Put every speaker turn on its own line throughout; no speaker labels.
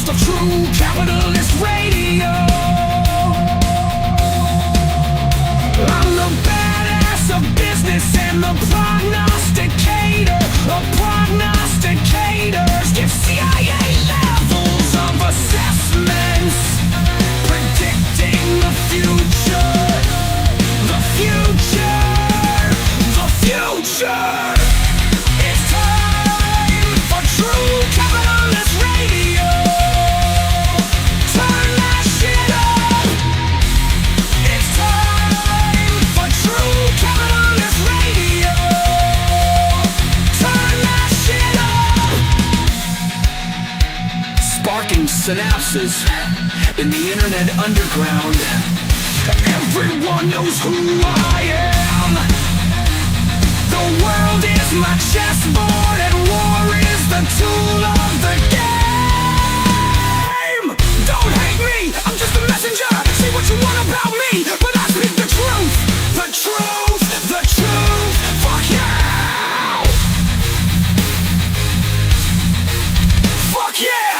of true capitalist radio. I'm the badass of business and the prognosticator of prognosticators. Give CIA levels of assessments, predicting the future, the future, the future. It's time for true capitalist radio. Turn that shit up. It's time for true capitalist radio. Turn that shit up. Sparking synapses in the internet underground. Everyone knows who I am. The world is my chessboard and war is the tool of the game. Don't hate me, I'm just a messenger. Say what you want about me, but I speak the truth. The truth, the truth. Fuck yeah. Fuck yeah.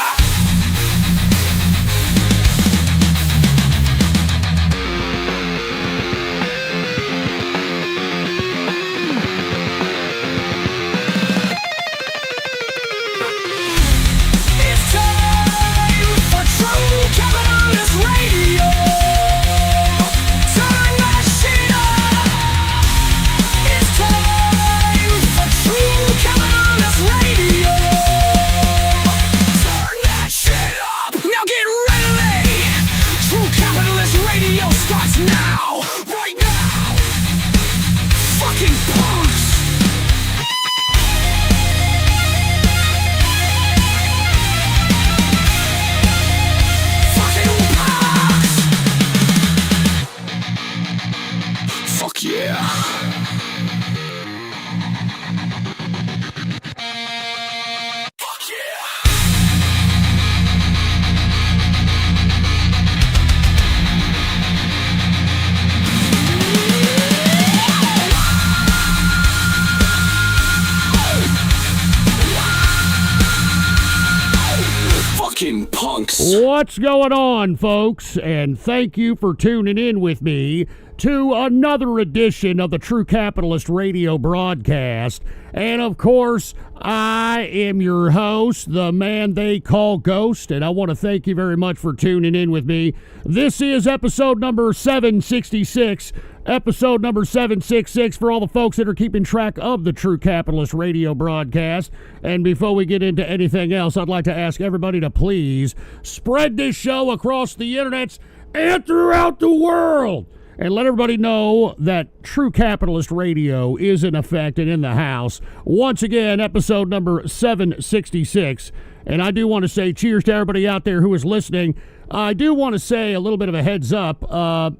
What's going on, folks? And thank you for tuning in with me to another edition of the True Capitalist Radio broadcast. And of course, I am your host, the man they call Ghost, and I want to thank you very much for tuning in with me. This is episode number 766. Episode number 766 for all the folks that are keeping track of the True Capitalist Radio broadcast. And before we get into anything else, I'd like to ask everybody to please spread this show across the internets and throughout the world. And let everybody know that True Capitalist Radio is in effect and in the house. Once again, episode number 766. And I do want to say cheers to everybody out there who is listening. I do want to say a little bit of a heads up.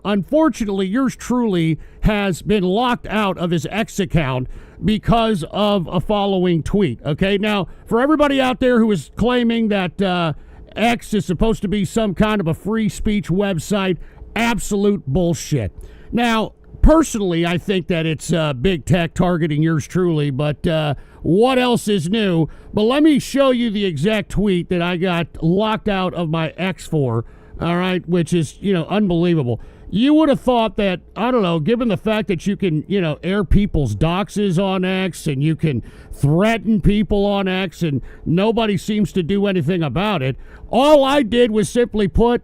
Unfortunately, yours truly has been locked out of his X account because of a following tweet. Okay, now, for everybody out there who is claiming that X is supposed to be some kind of a free speech website, absolute bullshit. Now, personally, I think that it's big tech targeting yours truly, but what else is new? But let me show you the exact tweet that I got locked out of my X for, all right, which is, unbelievable. You would have thought that, I don't know, given the fact that you can, air people's doxes on X and you can threaten people on X and nobody seems to do anything about it, all I did was simply put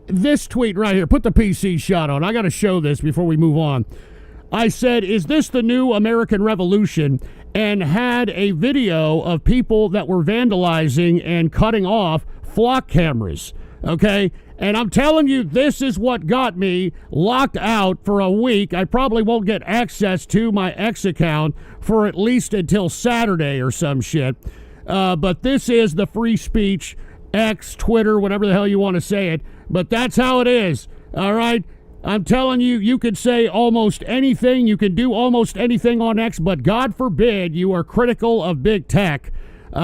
this tweet right here. Put the PC shot on. I got to show this before we move on. I said, is this the new American Revolution? And had a video of people that were vandalizing and cutting off flock cameras. Okay? And I'm telling you, this is what got me locked out for a week. I probably won't get access to my X account for at least until Saturday or some shit. But this is the free speech X, Twitter, whatever the hell you want to say it. But that's how it is. All right? I'm telling you, you could say almost anything. You can do almost anything on X, but God forbid you are critical of big tech. They're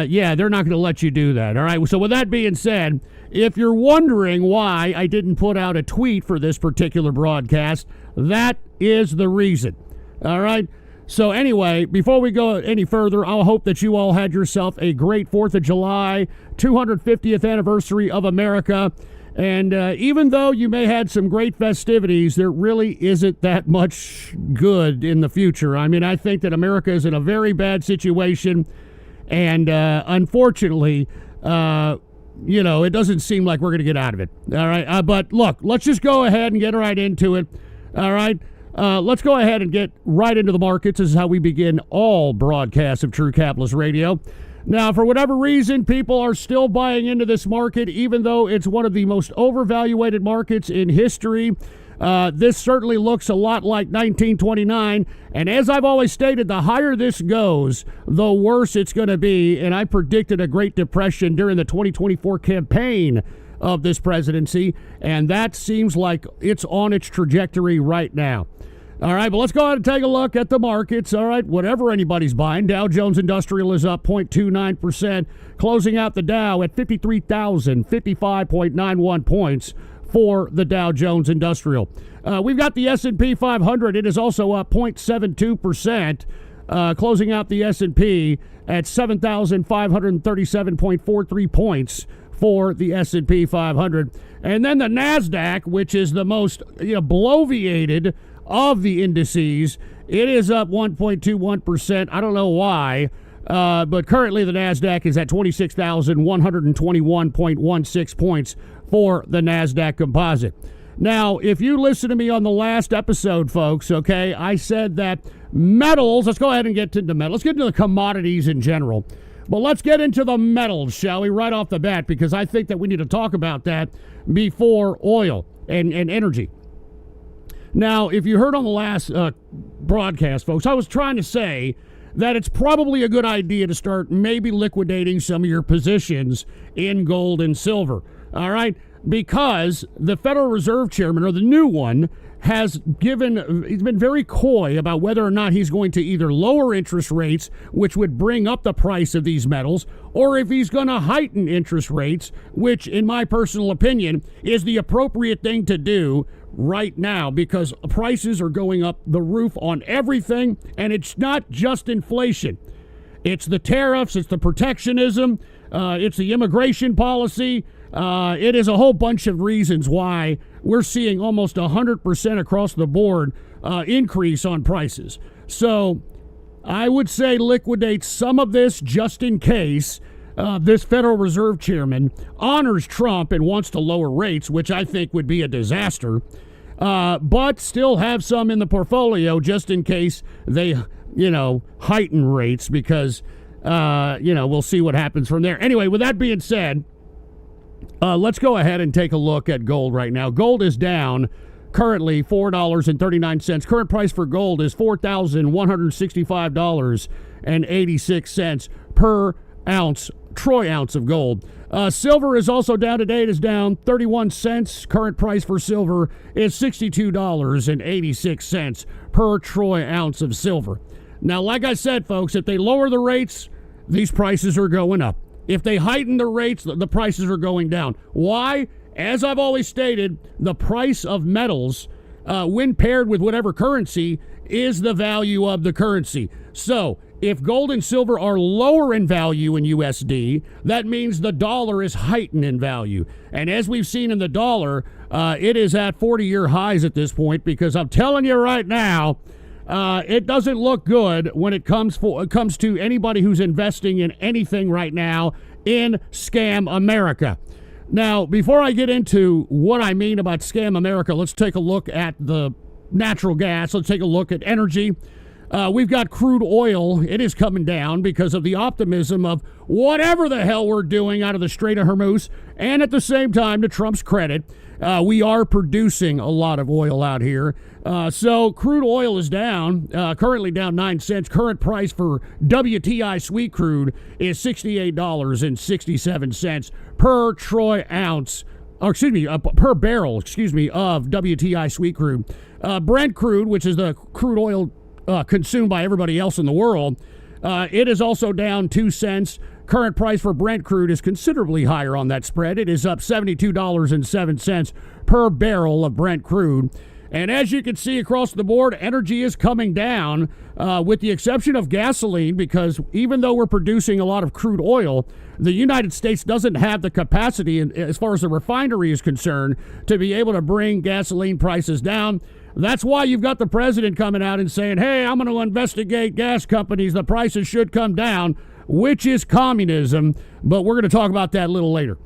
not going to let you do that. All right. So with that being said, if you're wondering why I didn't put out a tweet for this particular broadcast, that is the reason. All right. So anyway, before we go any further, I'll hope that you all had yourself a great 4th of July, 250th anniversary of America. And even though you may had some great festivities, there really isn't that much good in the future. I mean, I think that America is in a very bad situation. And unfortunately, it doesn't seem like we're going to get out of it. All right. But look, let's just go ahead and get right into it. All right. Let's go ahead and get right into the markets. This is how we begin all broadcasts of True Capitalist Radio. Now, for whatever reason, people are still buying into this market, even though it's one of the most overvaluated markets in history. This certainly looks a lot like 1929. And as I've always stated, the higher this goes, the worse it's going to be. And I predicted a Great Depression during the 2024 campaign of this presidency. And that seems like it's on its trajectory right now. All right, but let's go ahead and take a look at the markets. All right, whatever anybody's buying, Dow Jones Industrial is up 0.29%, closing out the Dow at 53,055.91 points for the Dow Jones Industrial. We've got the S&P 500. It is also up 0.72%, closing out the S&P at 7,537.43 points for the S&P 500. And then the NASDAQ, which is the most bloviated of the indices, it is up 1.21%. I don't know why, but currently the NASDAQ is at 26,121.16 points for the NASDAQ composite. Now, if you listen to me on the last episode, folks, okay, I said that metals, let's go ahead and get into metals. Let's get into the commodities in general. But let's get into the metals, shall we, right off the bat, because I think that we need to talk about that before oil and energy. Now, if you heard on the last broadcast, folks, I was trying to say that it's probably a good idea to start maybe liquidating some of your positions in gold and silver, all right? Because the Federal Reserve Chairman, or the new one, he's been very coy about whether or not he's going to either lower interest rates, which would bring up the price of these metals, or if he's going to heighten interest rates, which, in my personal opinion, is the appropriate thing to do right now, because prices are going up the roof on everything, and it's not just inflation. It's the tariffs, it's the protectionism, it's the immigration policy. It is a whole bunch of reasons why we're seeing almost 100% across the board increase on prices. So I would say liquidate some of this just in case this Federal Reserve Chairman honors Trump and wants to lower rates, which I think would be a disaster, but still have some in the portfolio just in case they, heighten rates, because, we'll see what happens from there. Anyway, with that being said, let's go ahead and take a look at gold right now. Gold is down currently $4.39. Current price for gold is $4,165.86 per ounce, troy ounce of gold. Silver is also down today. It is down 31 cents. Current price for silver is $62.86 per troy ounce of silver. Now, like I said, folks, if they lower the rates, these prices are going up. If they heighten the rates, the prices are going down. Why? As I've always stated, the price of metals, when paired with whatever currency, is the value of the currency. So, if gold and silver are lower in value in USD, that means the dollar is heightened in value. And as we've seen in the dollar, it is at 40-year highs at this point, because I'm telling you right now, it doesn't look good when it comes to anybody who's investing in anything right now in Scamerica. Now, before I get into what I mean about Scamerica, let's take a look at the natural gas. Let's take a look at energy. We've got crude oil. It is coming down because of the optimism of whatever the hell we're doing out of the Strait of Hormuz. And at the same time, to Trump's credit, we are producing a lot of oil out here. So crude oil is down, currently down 9 cents. Current price for WTI sweet crude is $68.67 per troy ounce, per barrel, of WTI sweet crude. Brent crude, which is the crude oil consumed by everybody else in the world, it is also down 2 cents. Current price for Brent crude is considerably higher on that spread. It is up $72.07 per barrel of Brent crude. And as you can see across the board, energy is coming down, with the exception of gasoline, because even though we're producing a lot of crude oil, the United States doesn't have the capacity, as far as the refinery is concerned, to be able to bring gasoline prices down. That's why you've got the president coming out and saying, hey, I'm going to investigate gas companies. The prices should come down, which is communism. But we're going to talk about that a little later.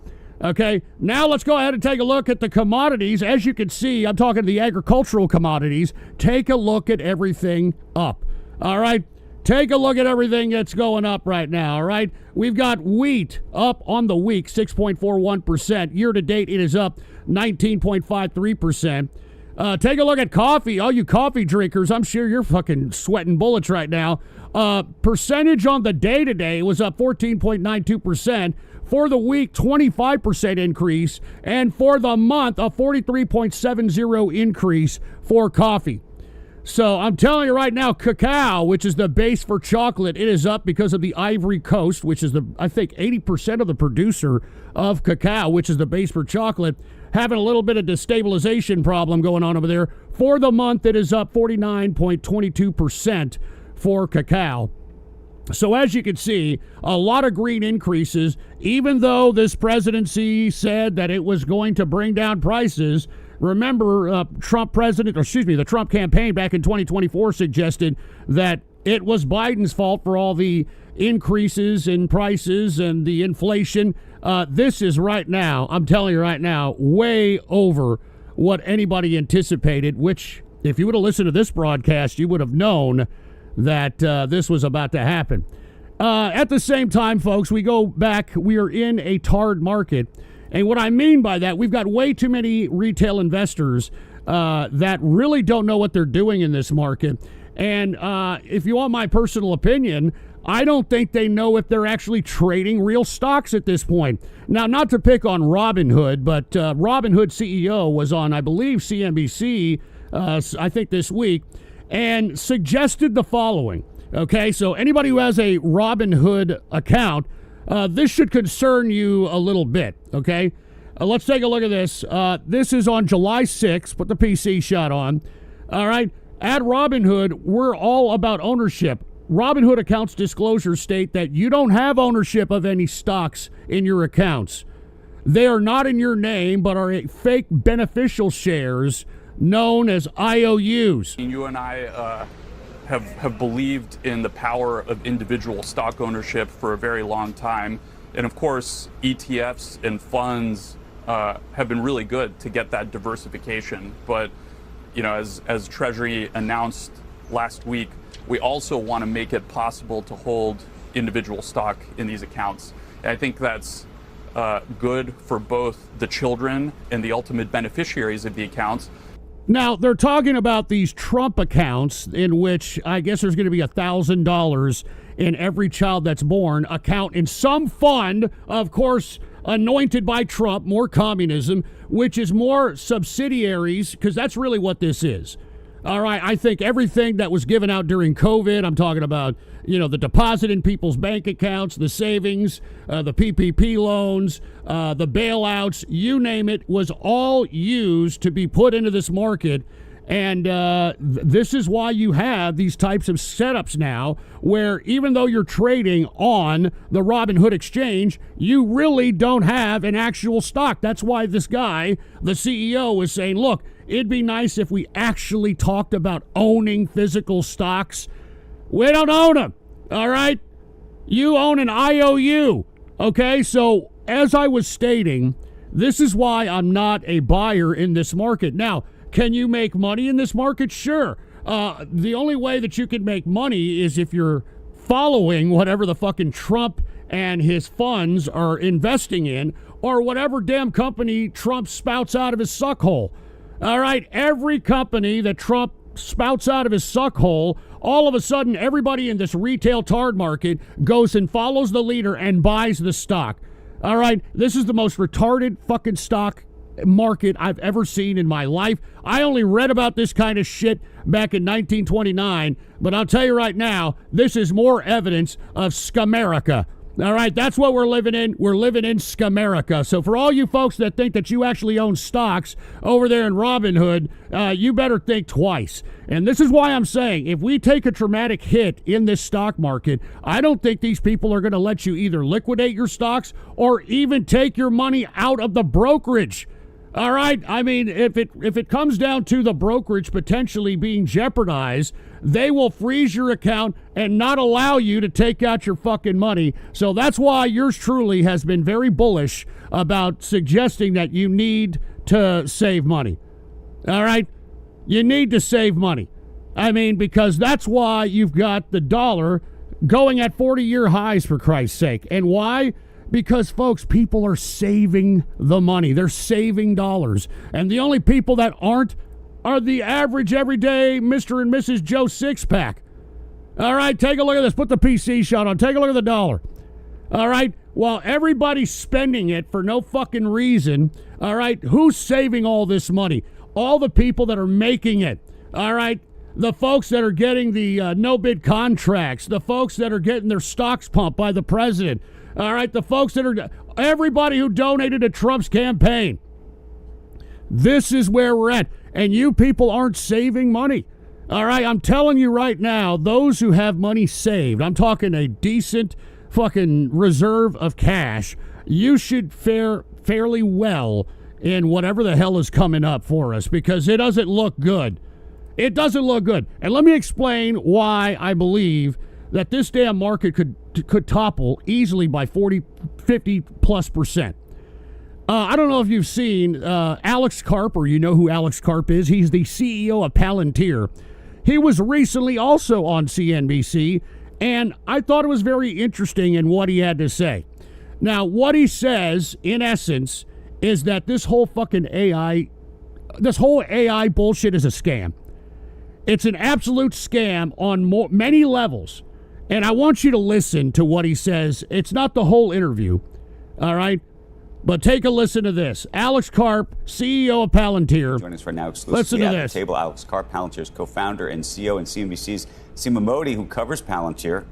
Okay, now let's go ahead and take a look at the commodities. As you can see, I'm talking to the agricultural commodities. Take a look at everything up. All right, take a look at everything that's going up right now. All right, we've got wheat up on the week, 6.41%. Year to date, it is up 19.53%. Take a look at coffee. All you coffee drinkers, I'm sure you're fucking sweating bullets right now. Percentage on the day-to-day was up 14.92%. For the week, 25% increase. And for the month, a 43.70 increase for coffee. So I'm telling you right now, cacao, which is the base for chocolate, it is up because of the Ivory Coast, which is I think 80% of the producer of cacao, which is the base for chocolate, having a little bit of destabilization problem going on over there. For the month, it is up 49.22% for cacao. So as you can see, a lot of green increases, even though this presidency said that it was going to bring down prices. Remember, the Trump campaign back in 2024 suggested that it was Biden's fault for all the increases in prices and the inflation. This is right now, I'm telling you right now, way over what anybody anticipated, which if you would have listened to this broadcast, you would have known that this was about to happen. At the same time, folks, we go back, we are in a tarred market. And what I mean by that, we've got way too many retail investors that really don't know what they're doing in this market. And if you want my personal opinion, I don't think they know if they're actually trading real stocks at this point. Now, not to pick on Robinhood, but Robinhood CEO was on, I believe, CNBC, I think this week, and suggested the following. Okay, so anybody who has a Robinhood account, this should concern you a little bit, okay? Let's take a look at this. This is on July 6th. Put the PC shot on. All right, at Robinhood, we're all about ownership. Robinhood accounts disclosures state that you don't have ownership of any stocks in your accounts. They are not in your name, but are fake beneficial shares known as IOUs.
You and I have believed in the power of individual stock ownership for a very long time. And of course, ETFs and funds have been really good to get that diversification. But, you know, as Treasury announced last week, we also want to make it possible to hold individual stock in these accounts. And I think that's good for both the children and the ultimate beneficiaries of the accounts.
Now, they're talking about these Trump accounts in which I guess there's going to be $1,000 in every child that's born account in some fund, of course, anointed by Trump, more communism, which is more subsidiaries, because that's really what this is. All right, I think everything that was given out during COVID, I'm talking about, you know, the deposit in people's bank accounts, the savings, the PPP loans, the bailouts, you name it, was all used to be put into this market. And this is why you have these types of setups now, where even though you're trading on the Robinhood exchange, you really don't have an actual stock. That's why this guy, the CEO, is saying, look, it'd be nice if we actually talked about owning physical stocks. We don't own them, all right? You own an IOU, okay? So as I was stating, this is why I'm not a buyer in this market. Now, can you make money in this market? Sure. The only way that you can make money is if you're following whatever the fucking Trump and his funds are investing in, or whatever damn company Trump spouts out of his suck hole. All right, every company that Trump spouts out of his suck hole, all of a sudden everybody in this retail tard market goes and follows the leader and buys the stock. All right, this is the most retarded fucking stock market I've ever seen in my life. I only read about this kind of shit back in 1929, but I'll tell you right now, this is more evidence of Scamerica. All right, that's what we're living in. We're living in Scamerica. So for all you folks that think that you actually own stocks over there in Robinhood, you better think twice. And this is why I'm saying, if we take a traumatic hit in this stock market, I don't think these people are going to let you either liquidate your stocks or even take your money out of the brokerage. All right, I mean, if it comes down to the brokerage potentially being jeopardized, they will freeze your account and not allow you to take out your fucking money. So that's why yours truly has been very bullish about suggesting that you need to save money. All right, you need to save money. I mean, because that's why you've got the dollar going at 40-year highs, for Christ's sake. And why? Because, folks, people are saving the money. They're saving dollars. And the only people that aren't are the average, everyday Mr. and Mrs. Joe Six-Pack. All right, take a look at this. Put the PC shot on. Take a look at the dollar. All right, while everybody's spending it for no fucking reason, all right, who's saving all this money? All the people that are making it. All right, the folks that are getting the no-bid contracts, the folks that are getting their stocks pumped by the president. All right, the folks that are, everybody who donated to Trump's campaign. This is where we're at. And you people aren't saving money. All right, I'm telling you right now, those who have money saved, I'm talking a decent fucking reserve of cash, you should fare fairly well in whatever the hell is coming up for us, because it doesn't look good. It doesn't look good. And let me explain why I believe that this damn market could topple easily by 40, 50 plus percent. I don't know if you've seen Alex Karp, or you know who Alex Karp is. He's the CEO of Palantir. He was recently also on CNBC, and I thought it was very interesting in what he had to say. Now, what he says, in essence, is that this whole fucking AI bullshit is a scam. It's an absolute scam on many levels. And I want you to listen to what he says. It's not the whole interview, all right? But take a listen to this. Alex Karp, CEO of Palantir.
Joining us right now exclusively
Listen to
at
this.
the table, Alex Karp, Palantir's co-founder and CEO, and CNBC's Seema Modi, who covers Palantir,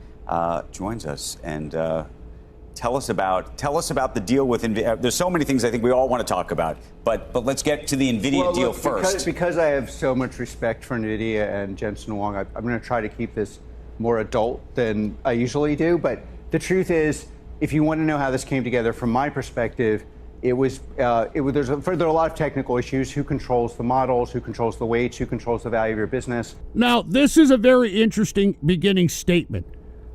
joins us. And tell us about the deal with NVIDIA. There's so many things I think we all want to talk about, but let's get to the NVIDIA deal first.
Because I have so much respect for NVIDIA and Jensen Huang, I'm going to try to keep this more adult than I usually do. But the truth is, if you want to know how this came together, from my perspective, there are a lot of technical issues. Who controls the models? Who controls the weights? Who controls the value of your business?
Now, this is a very interesting beginning statement.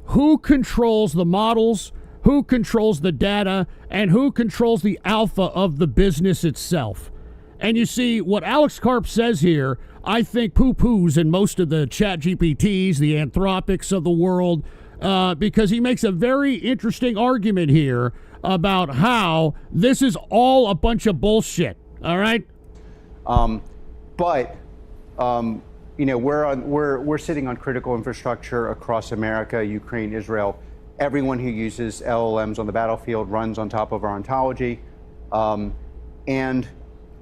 Who controls the models? Who controls the data? And who controls the alpha of the business itself? And you see, what Alex Karp says here, I think poo-poos in most of the chat GPTs, the Anthropics of the world, because he makes a very interesting argument here about how this is all a bunch of bullshit. All right.
We're sitting on critical infrastructure across America, Ukraine, Israel. Everyone who uses LLMs on the battlefield runs on top of our ontology, and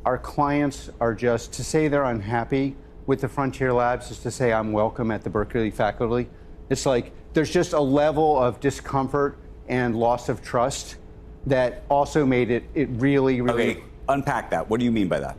our clients are just, to say they're unhappy with the Frontier Labs is to say I'm welcome at the Berkeley faculty. It's like there's just a level of discomfort and loss of trust that also made it really.
Okay, unpack that. What do you mean by that?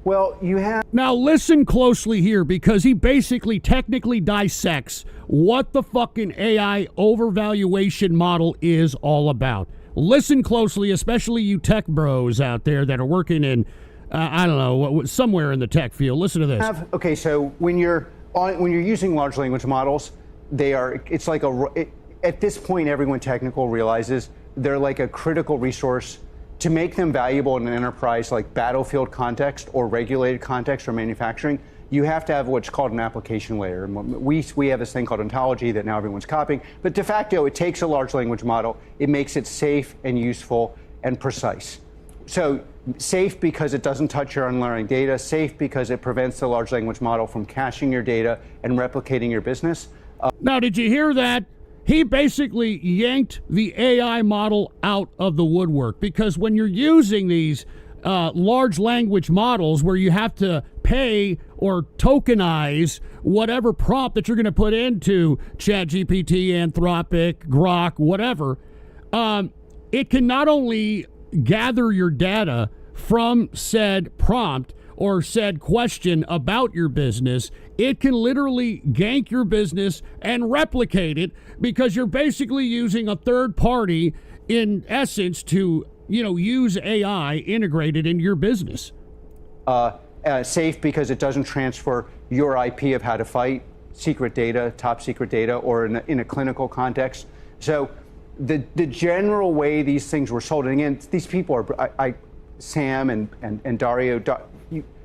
Well, you have.
Now listen closely here, because he basically technically dissects what the fucking AI overvaluation model is all about. Listen closely, especially you tech bros out there that are working in, I don't know, somewhere in the tech field. Listen to this.
Okay, so when you're using large language models, at this point, everyone technical realizes they're like a critical resource. To make them valuable in an enterprise like battlefield context or regulated context or manufacturing, you have to have what's called an application layer. And we have this thing called ontology that now everyone's copying. But de facto, it takes a large language model. It makes it safe and useful and precise. So safe because it doesn't touch your underlying data. Safe because it prevents the large language model from caching your data and replicating your business.
Now, did you hear that? He basically yanked the AI model out of the woodwork, because when you're using these large language models where you have to pay or tokenize whatever prompt that you're going to put into ChatGPT, Anthropic, Grok, whatever, it can not only gather your data from said prompt or said question about your business, it can literally gank your business and replicate it, because you're basically using a third party in essence to, use AI integrated into your business.
Safe because it doesn't transfer your IP of how to fight, secret data, top secret data, or in a clinical context. So the general way these things were sold, and again, these people are, Sam and Dario,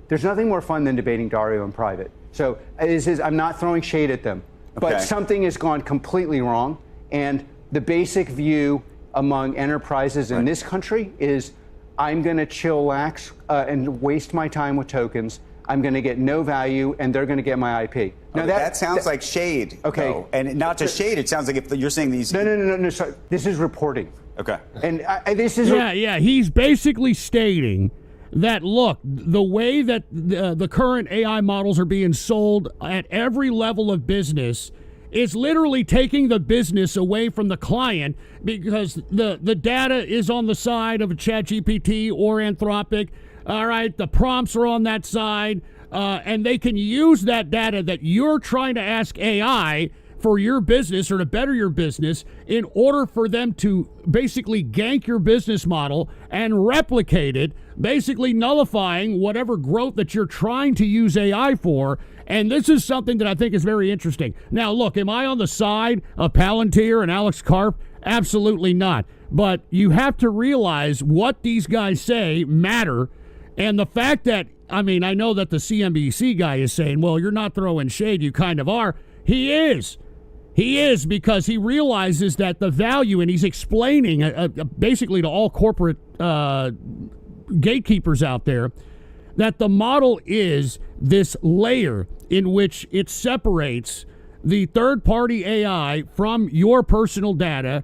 there's nothing more fun than debating Dario in private. So I'm not throwing shade at them, but something has gone completely wrong. And the basic view among enterprises in this country is, I'm going to chillax and waste my time with tokens. I'm going to get no value, and they're going to get my IP. Now
that sounds like shade. Okay, though. And not just shade. It sounds like if you're saying these.
No. Sorry. This is reporting.
Okay.
And this is.
Yeah. He's basically stating that, look, the way that the current AI models are being sold at every level of business is literally taking the business away from the client, because the data is on the side of a ChatGPT or Anthropic. All right, the prompts are on that side, and they can use that data that you're trying to ask AI for your business or to better your business in order for them to basically gank your business model and replicate it, basically nullifying whatever growth that you're trying to use AI for. And this is something that I think is very interesting. Now, look, am I on the side of Palantir and Alex Karp? Absolutely not. But you have to realize what these guys say matter. And the fact that, I know that the CNBC guy is saying, well, you're not throwing shade, you kind of are. He is. He is, because he realizes that the value, and he's explaining basically to all corporate gatekeepers out there, that the model is this layer in which it separates the third-party AI from your personal data,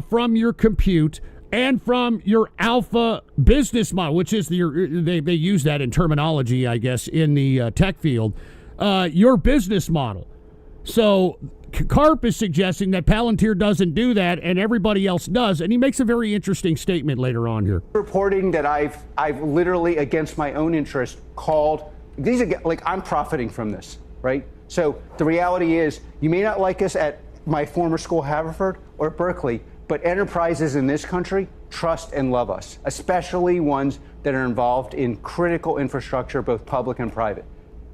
from your compute, and from your alpha business model, which is they use that in terminology, I guess, in the tech field, your business model. So Karp is suggesting that Palantir doesn't do that and everybody else does, and he makes a very interesting statement later on here.
Reporting that I've literally, against my own interest, called these are like, I'm profiting from this, right? So the reality is, you may not like us at my former school, Haverford or Berkeley, but enterprises in this country trust and love us, especially ones that are involved in critical infrastructure, both public and private.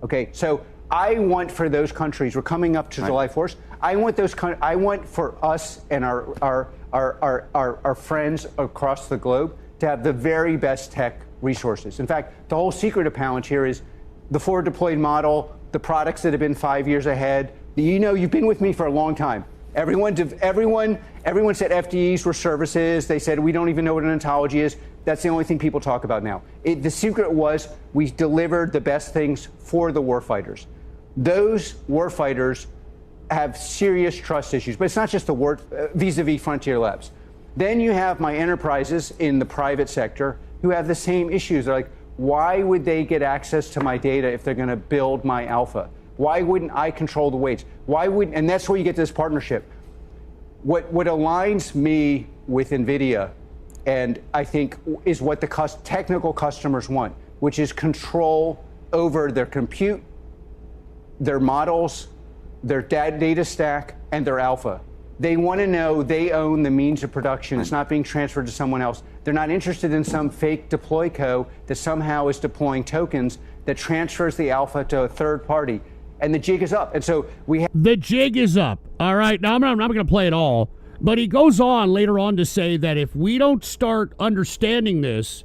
Okay, so I want for those countries, we're coming up to July 4th, I want for us and our friends across the globe to have the very best tech resources. In fact, the whole secret of Palantir is the forward deployed model, the products that have been 5 years ahead. You've been with me for a long time. Everyone said FDEs were services. They said we don't even know what an ontology is. That's the only thing people talk about now. The secret was we delivered the best things for the warfighters. Those warfighters have serious trust issues, but it's not just the vis-a-vis Frontier Labs. Then you have my enterprises in the private sector who have the same issues. They're like, why would they get access to my data if they're going to build my alpha? Why wouldn't I control the weights? And that's where you get this partnership. What aligns me with NVIDIA, and I think is what the technical customers want, which is control over their compute, their models, their data stack, and their alpha. They want to know they own the means of production. It's not being transferred to someone else. They're not interested in some fake deploy co that somehow is deploying tokens that transfers the alpha to a third party. And the jig is up. And so
the jig is up. All right. Now, I'm not going to play it all, but he goes on later on to say that if we don't start understanding this,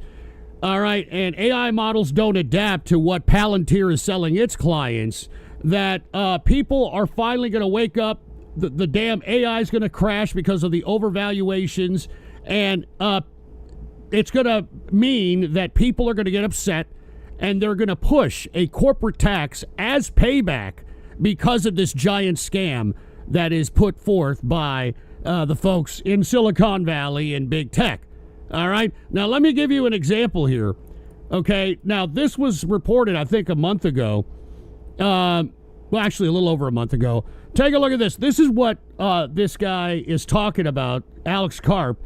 all right, and AI models don't adapt to what Palantir is selling its clients, that people are finally going to wake up. The damn AI is going to crash because of the overvaluations, and it's going to mean that people are going to get upset, and they're going to push a corporate tax as payback because of this giant scam that is put forth by the folks in Silicon Valley and big tech. All right. Now, let me give you an example here. Okay. Now, this was reported, I think, a month ago. Well, actually, a little over a month ago. Take a look at this. This is what this guy is talking about, Alex Karp.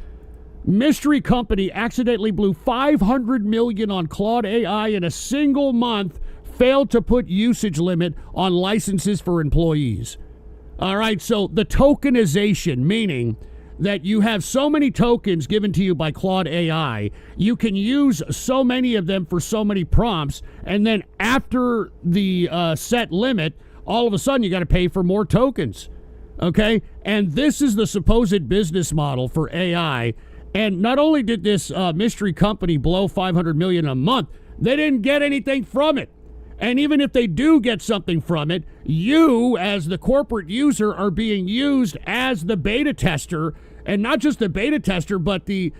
mystery company accidentally blew $500 million on Claude AI in a single month, failed to put usage limit on licenses for employees. All right, so the tokenization, meaning that you have so many tokens given to you by Claude AI, you can use so many of them for so many prompts, and then after the set limit, all of a sudden you got to pay for more tokens. Okay? And this is the supposed business model for AI. And not only did this mystery company blow $500 million a month, they didn't get anything from it. And even if they do get something from it, you, as the corporate user, are being used as the beta tester, and not just the beta tester, but the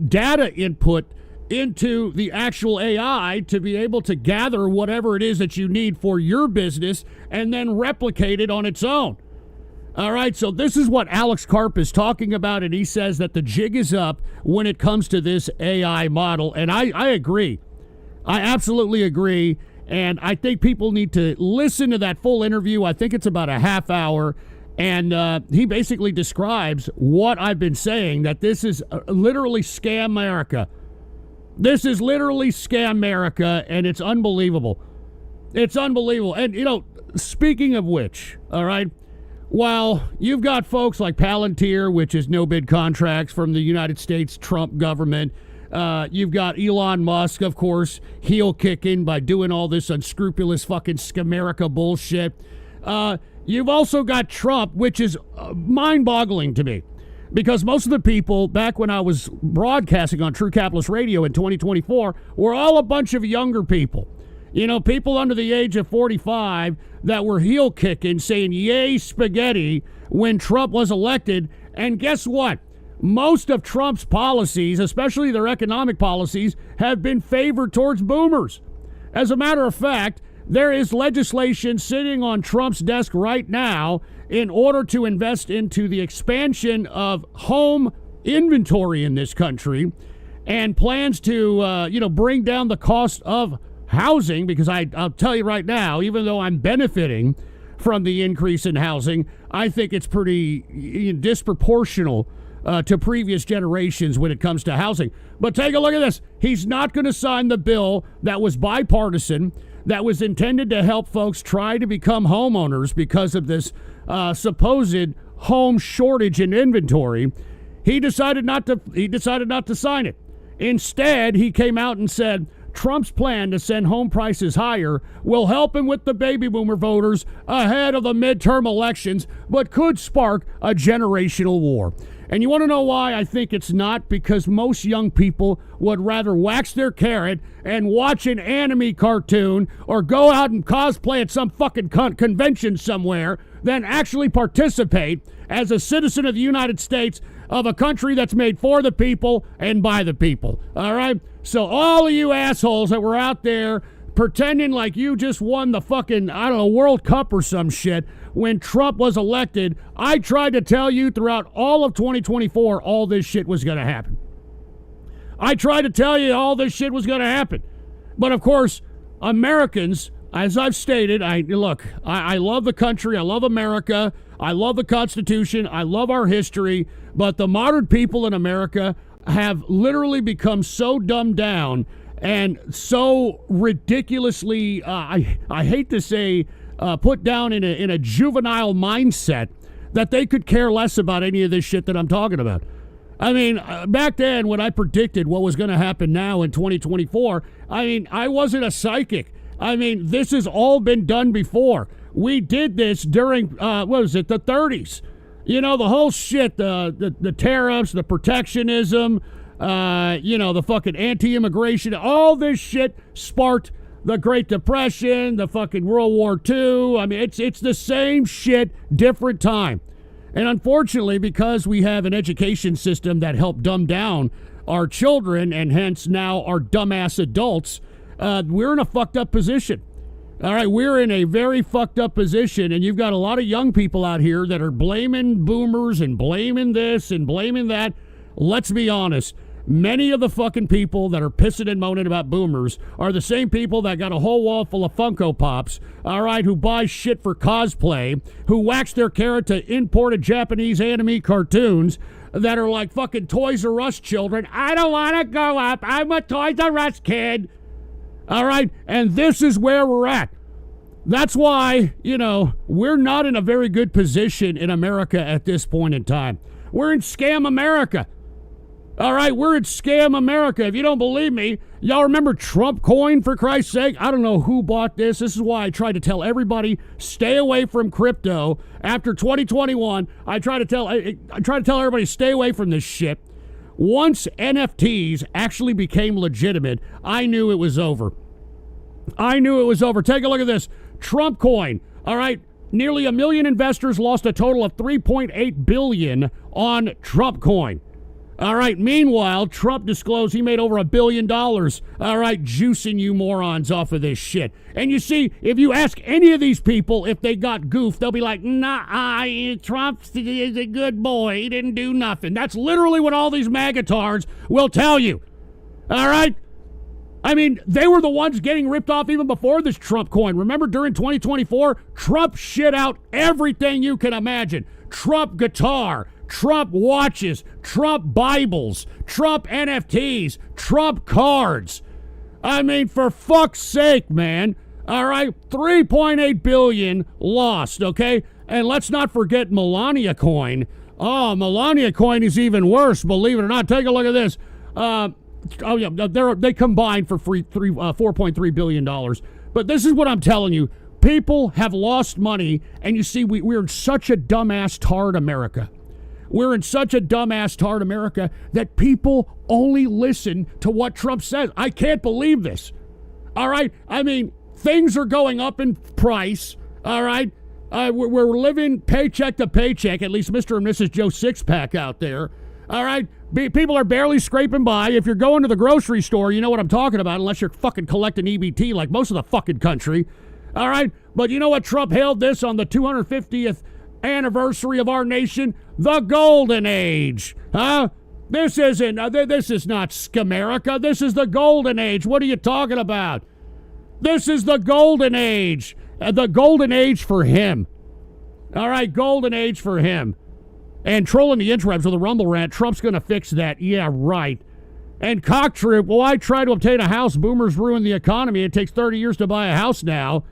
data input into the actual AI to be able to gather whatever it is that you need for your business and then replicate it on its own. All right, so this is what Alex Karp is talking about, and he says that the jig is up when it comes to this AI model, and I agree. I absolutely agree. And I think people need to listen to that full interview. I think it's about a half hour. And he basically describes what I've been saying, that this is literally Scamerica. This is literally Scamerica, and it's unbelievable. It's unbelievable. And, you know, speaking of which, all right, while you've got folks like Palantir, which is no-bid contracts from the United States Trump government, you've got Elon Musk, of course, heel kicking by doing all this unscrupulous fucking Scamerica bullshit. You've also got Trump, which is mind-boggling to me, because most of the people back when I was broadcasting on True Capitalist Radio in 2024 were all a bunch of younger people. You know, people under the age of 45 that were heel kicking, saying yay spaghetti when Trump was elected. And guess what? Most of Trump's policies, especially their economic policies, have been favored towards boomers. As a matter of fact, there is legislation sitting on Trump's desk right now in order to invest into the expansion of home inventory in this country, and plans to, bring down the cost of housing, because I'll tell you right now, even though I'm benefiting from the increase in housing, I think it's pretty disproportional to previous generations when it comes to housing. But take a look at this. He's not going to sign the bill that was bipartisan, that was intended to help folks try to become homeowners because of this supposed home shortage in inventory. He decided not to sign it. Instead, he came out and said Trump's plan to send home prices higher will help him with the baby boomer voters ahead of the midterm elections, but could spark a generational war. And you want to know why I think it's not? Because most young people would rather wax their carrot and watch an anime cartoon or go out and cosplay at some fucking convention somewhere than actually participate as a citizen of the United States, of a country that's made for the people and by the people. All right? So all of you assholes that were out there pretending like you just won the fucking, World Cup or some shit when Trump was elected, I tried to tell you throughout all of 2024 all this shit was going to happen. I tried to tell you all this shit was going to happen. But of course, Americans, as I've stated, I love the country, I love America, I love the Constitution, I love our history, but the modern people in America have literally become so dumbed down and so ridiculously, I hate to say, put down in a juvenile mindset that they could care less about any of this shit that I'm talking about. I mean, back then when I predicted what was going to happen now in 2024, I wasn't a psychic. This has all been done before. We did this during, the 30s. You know, the whole shit, the tariffs, the protectionism, the fucking anti-immigration, all this shit sparked the Great Depression, the fucking World War II. It's the same shit, different time. And unfortunately, because we have an education system that helped dumb down our children and hence now our dumbass adults, we're in a fucked up position. All right, we're in a very fucked up position, and you've got a lot of young people out here that are blaming boomers and blaming this and blaming that. Let's be honest. Many of the fucking people that are pissing and moaning about boomers are the same people that got a whole wall full of Funko Pops, all right, who buy shit for cosplay, who wax their carrot to imported Japanese anime cartoons that are like fucking Toys R Us children. I don't want to go up. I'm a Toys R Us kid. All right, and this is where we're at. That's why, we're not in a very good position in America at this point in time. We're in Scam America. All right, we're in Scam America. If you don't believe me, y'all remember Trump coin, for Christ's sake? I don't know who bought this. This is why I try to tell everybody, stay away from crypto. After 2021, I try to tell everybody, stay away from this shit. Once NFTs actually became legitimate, I knew it was over. Take a look at this. Trump coin. All right, nearly 1 million investors lost a total of $3.8 billion on Trump coin. All right, meanwhile, Trump disclosed he made over $1 billion. All right, juicing you morons off of this shit. And you see, if you ask any of these people if they got goofed, they'll be like, nah, Trump is a good boy. He didn't do nothing. That's literally what all these magatards will tell you. All right? I mean, they were the ones getting ripped off even before this Trump coin. Remember during 2024, Trump shit out everything you can imagine. Trump guitar, Trump watches, Trump Bibles, Trump NFTs, Trump cards. I mean, for fuck's sake, man. All right, 3.8 billion lost, okay? And let's not forget Melania coin. Oh, Melania coin is even worse, believe it or not. Take a look at this. They combined for $4.3 billion. But this is what I'm telling you. People have lost money, and you see, we're in such a dumbass tard America. We're in such a dumbass tard America that people only listen to what Trump says. I can't believe this. All right? I mean, things are going up in price. All right? We're living paycheck to paycheck, at least Mr. and Mrs. Joe Sixpack out there. All right? People are barely scraping by. If you're going to the grocery store, you know what I'm talking about, unless you're fucking collecting EBT like most of the fucking country. All right? But you know what? Trump hailed this on the 250th anniversary of our nation, the golden age. Huh? This is not Scamerica. This is the golden age. What are you talking about? This is the golden age. The golden age for him. All right, golden age for him. And trolling the interwebs with a Rumble rant, Trump's going to fix that. Yeah, right. And Cocktroop, well, I try to obtain a house. Boomers ruin the economy. It takes 30 years to buy a house now.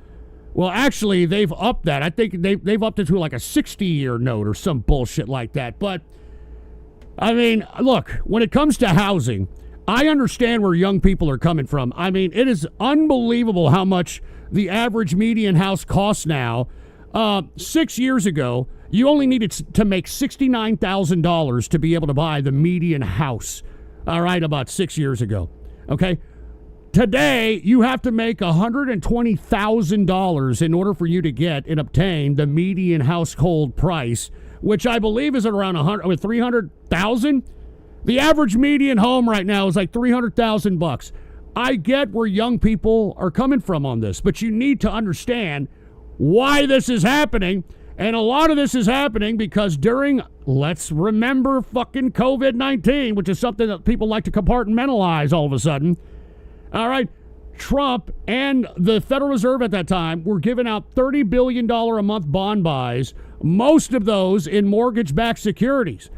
Well, actually, they've upped that. I think they've upped it to like a 60-year note or some bullshit like that. But, I mean, look, when it comes to housing, I understand where young people are coming from. I mean, it is unbelievable how much the average median house costs now. 6 years ago, you only needed to make $69,000 to be able to buy the median house. All right, about 6 years ago. Okay? Today, you have to make $120,000 in order for you to get and obtain the median household price, which I believe is at around $300,000. The average median home right now is like $300,000. I get where young people are coming from on this, but you need to understand why this is happening. And a lot of this is happening because let's remember fucking COVID-19, which is something that people like to compartmentalize all of a sudden. All right, Trump and the Federal Reserve at that time were giving out $30 billion a month bond buys, most of those in mortgage-backed securities.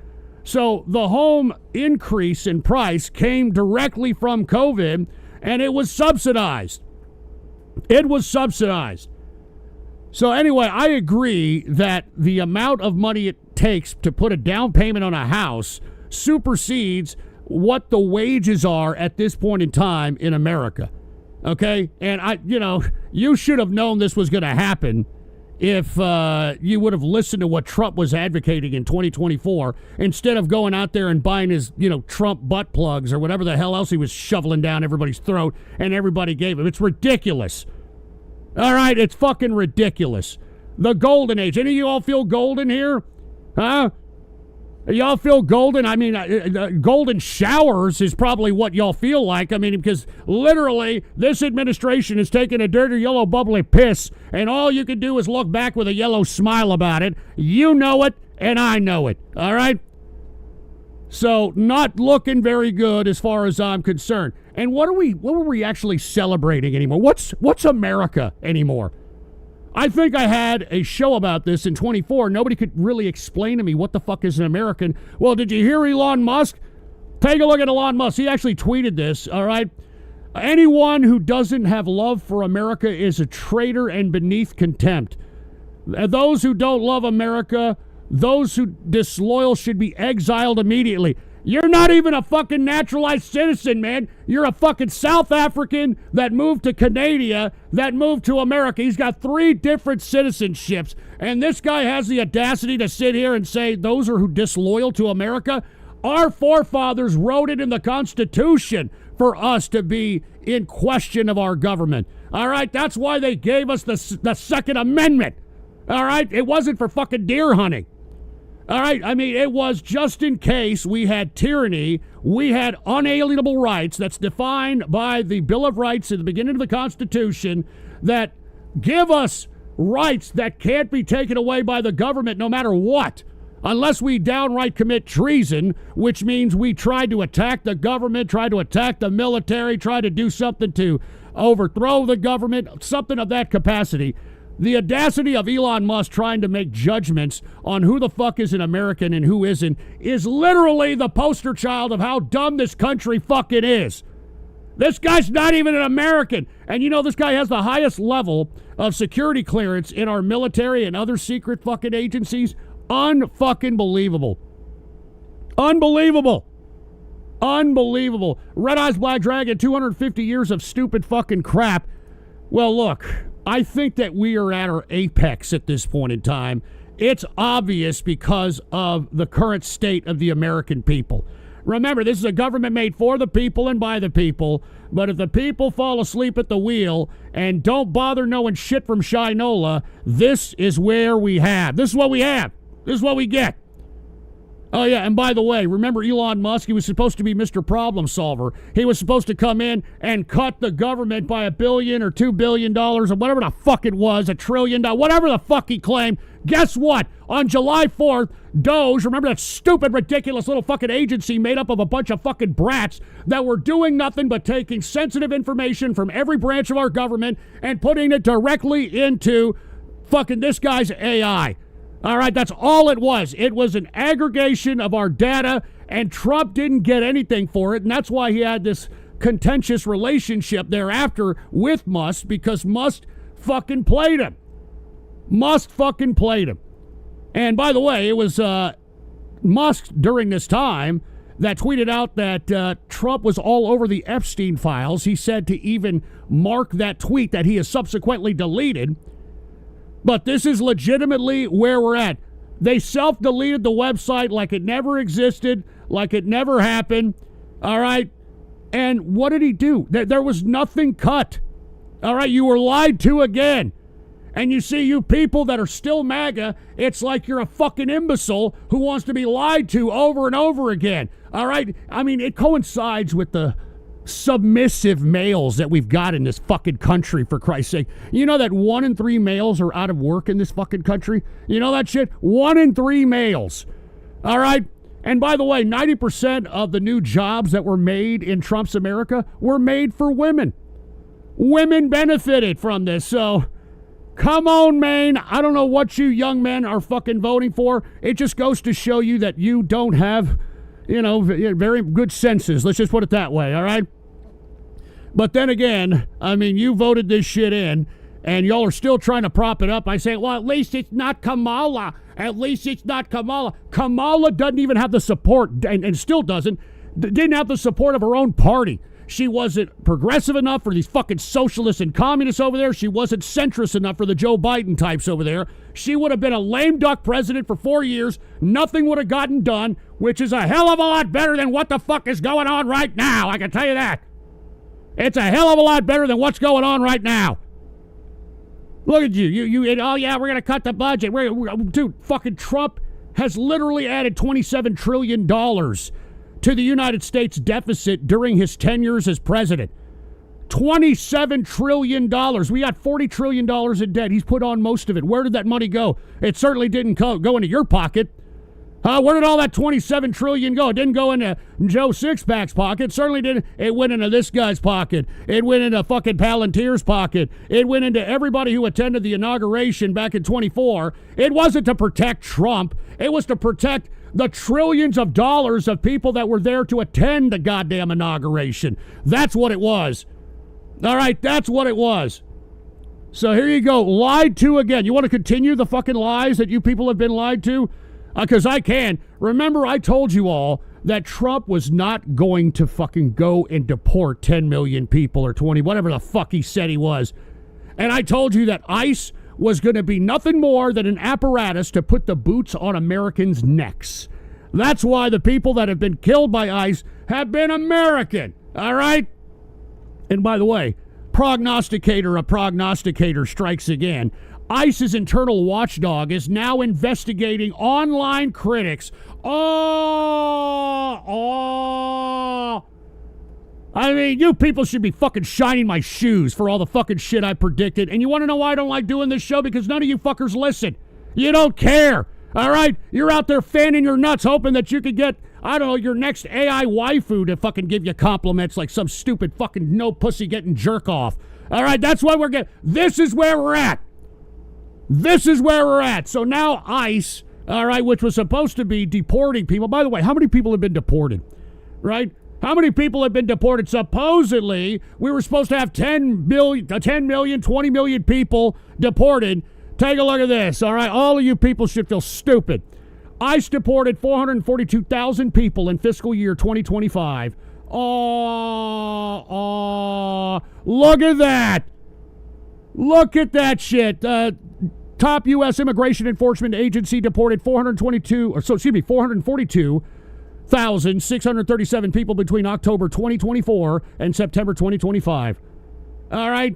So the home increase in price came directly from COVID, and it was subsidized. So anyway, I agree that the amount of money it takes to put a down payment on a house supersedes what the wages are at this point in time in America. Okay? And you should have known this was going to happen if you would have listened to what Trump was advocating in 2024 instead of going out there and buying his, Trump butt plugs or whatever the hell else he was shoveling down everybody's throat and everybody gave him. It's ridiculous. All right, it's fucking ridiculous. The golden age. Any of you all feel golden here? Huh? Y'all feel golden? I mean, golden showers is probably what y'all feel like. I mean, because literally this administration is taking a dirty yellow bubbly piss, and all you can do is look back with a yellow smile about it. You know it, and I know it. All right? So not looking very good as far as I'm concerned. And what were we actually celebrating anymore? What's America anymore? I think I had a show about this in 24. Nobody could really explain to me what the fuck is an American. Well, did you hear Elon Musk? Take a look at Elon Musk. He actually tweeted this, all right? Anyone who doesn't have love for America is a traitor and beneath contempt. Those who don't love America, those who disloyal should be exiled immediately. You're not even a fucking naturalized citizen, man. You're a fucking South African that moved to Canada, that moved to America. He's got 3 different citizenships. And this guy has the audacity to sit here and say those are who disloyal to America. Our forefathers wrote it in the Constitution for us to be in question of our government. All right? That's why they gave us the Second Amendment. All right? It wasn't for fucking deer hunting. All right, I mean, it was just in case we had tyranny, we had unalienable rights that's defined by the Bill of Rights at the beginning of the Constitution that give us rights that can't be taken away by the government no matter what, unless we downright commit treason, which means we try to attack the government, try to attack the military, try to do something to overthrow the government, something of that capacity. The audacity of Elon Musk trying to make judgments on who the fuck is an American and who isn't is literally the poster child of how dumb this country fucking is. This guy's not even an American. And you know, this guy has the highest level of security clearance in our military and other secret fucking agencies. Unfucking believable. Unbelievable. Unbelievable. Red Eyes Black Dragon, 250 years of stupid fucking crap. Well, look, I think that we are at our apex at this point in time. It's obvious because of the current state of the American people. Remember, this is a government made for the people and by the people, but if the people fall asleep at the wheel and don't bother knowing shit from Shinola, this is where we have. This is what we have. This is what we get. Oh, yeah, and by the way, remember Elon Musk? He was supposed to be Mr. Problem Solver. He was supposed to come in and cut the government by $1 billion or $2 billion or whatever the fuck it was, $1 trillion, whatever the fuck he claimed. Guess what? On July 4th, Doge, remember that stupid, ridiculous little fucking agency made up of a bunch of fucking brats that were doing nothing but taking sensitive information from every branch of our government and putting it directly into fucking this guy's AI. All right, that's all it was. It was an aggregation of our data, and Trump didn't get anything for it, and that's why he had this contentious relationship thereafter with Musk, because Musk fucking played him. Musk fucking played him. And by the way, it was Musk during this time that tweeted out that Trump was all over the Epstein files. He said to even mark that tweet that he has subsequently deleted. But this is legitimately where we're at. They self-deleted the website like it never existed, like it never happened. All right? And what did he do? There was nothing cut. All right? You were lied to again. And you see, you people that are still MAGA, it's like you're a fucking imbecile who wants to be lied to over and over again. All right? I mean, it coincides with the submissive males that we've got in this fucking country, for Christ's sake. You know that 1 in 3 males are out of work in this fucking country? You know that shit? 1 in 3 males. All right? And by the way, 90% of the new jobs that were made in Trump's America were made for women. Women benefited from this. So, come on, man. I don't know what you young men are fucking voting for. It just goes to show you that you don't have, you know, very good senses. Let's just put it that way, all right? But then again, I mean, you voted this shit in, and y'all are still trying to prop it up by saying, well, at least it's not Kamala. At least it's not Kamala. Kamala doesn't even have the support, and still didn't have the support of her own party. She wasn't progressive enough for these fucking socialists and communists over there. She wasn't centrist enough for the Joe Biden types over there. She would have been a lame duck president for 4 years. Nothing would have gotten done, which is a hell of a lot better than what the fuck is going on right now. I can tell you that. It's a hell of a lot better than what's going on right now. Look at you. Oh, yeah, we're going to cut the budget. Dude, fucking Trump has literally added $27 trillion to the United States deficit during his tenures as president. $27 trillion. We got $40 trillion in debt. He's put on most of it. Where did that money go? It certainly didn't go into your pocket. Where did all that $27 trillion go? It didn't go into Joe Sixpack's pocket. Certainly didn't. It went into this guy's pocket. It went into fucking Palantir's pocket. It went into everybody who attended the inauguration back in 24. It wasn't to protect Trump. It was to protect the trillions of dollars of people that were there to attend the goddamn inauguration. That's what it was. All right, that's what it was. So here you go. Lied to again. You want to continue the fucking lies that you people have been lied to? Because I can. Remember, I told you all that Trump was not going to fucking go and deport 10 million people or 20, whatever the fuck he said he was. And I told you that ICE was going to be nothing more than an apparatus to put the boots on Americans' necks. That's why the people that have been killed by ICE have been American. All right? And by the way, a prognosticator strikes again. ICE's internal watchdog is now investigating online critics. I mean, you people should be fucking shining my shoes for all the fucking shit I predicted. And you want to know why I don't like doing this show? Because none of you fuckers listen. You don't care. All right? You're out there fanning your nuts hoping that you could get, I don't know, your next AI waifu to fucking give you compliments like some stupid fucking no pussy getting jerk off. All right? That's why we're getting, this is where we're at. This is where we're at. So now ICE, all right, which was supposed to be deporting people. By the way, how many people have been deported? Right? How many people have been deported? Supposedly, we were supposed to have 10 million, 20 million people deported. Take a look at this, all right? All of you people should feel stupid. ICE deported 442,000 people in fiscal year 2025. Look at that. Look at that shit. Top U.S. Immigration Enforcement Agency deported 442,637 people between October 2024 and September 2025. All right?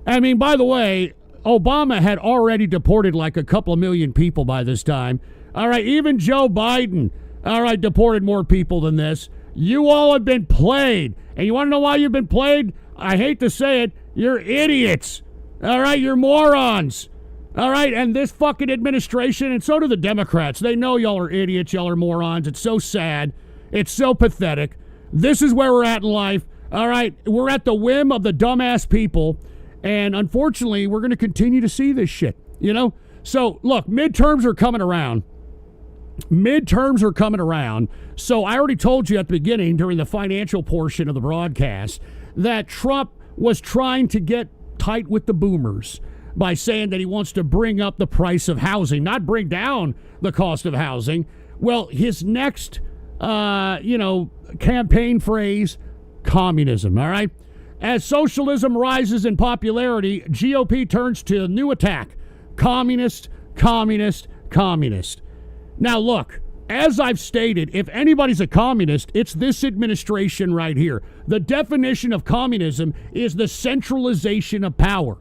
I mean, by the way, Obama had already deported like a couple of million people by this time. All right? Even Joe Biden, all right, deported more people than this. You all have been played. And you want to know why you've been played? I hate to say it. You're idiots. All right? You're morons. All right, and this fucking administration, and so do the Democrats, they know y'all are idiots, y'all are morons. It's so sad. It's so pathetic. This is where we're at in life. All right, we're at the whim of the dumbass people, and unfortunately, we're going to continue to see this shit, you know? So, look, midterms are coming around. Midterms are coming around. So I already told you at the beginning, during the financial portion of the broadcast, that Trump was trying to get tight with the boomers by saying that he wants to bring up the price of housing, not bring down the cost of housing. Well, his next, campaign phrase, communism, all right? As socialism rises in popularity, GOP turns to a new attack. Communist, communist, communist. Now, look, as I've stated, if anybody's a communist, it's this administration right here. The definition of communism is the centralization of power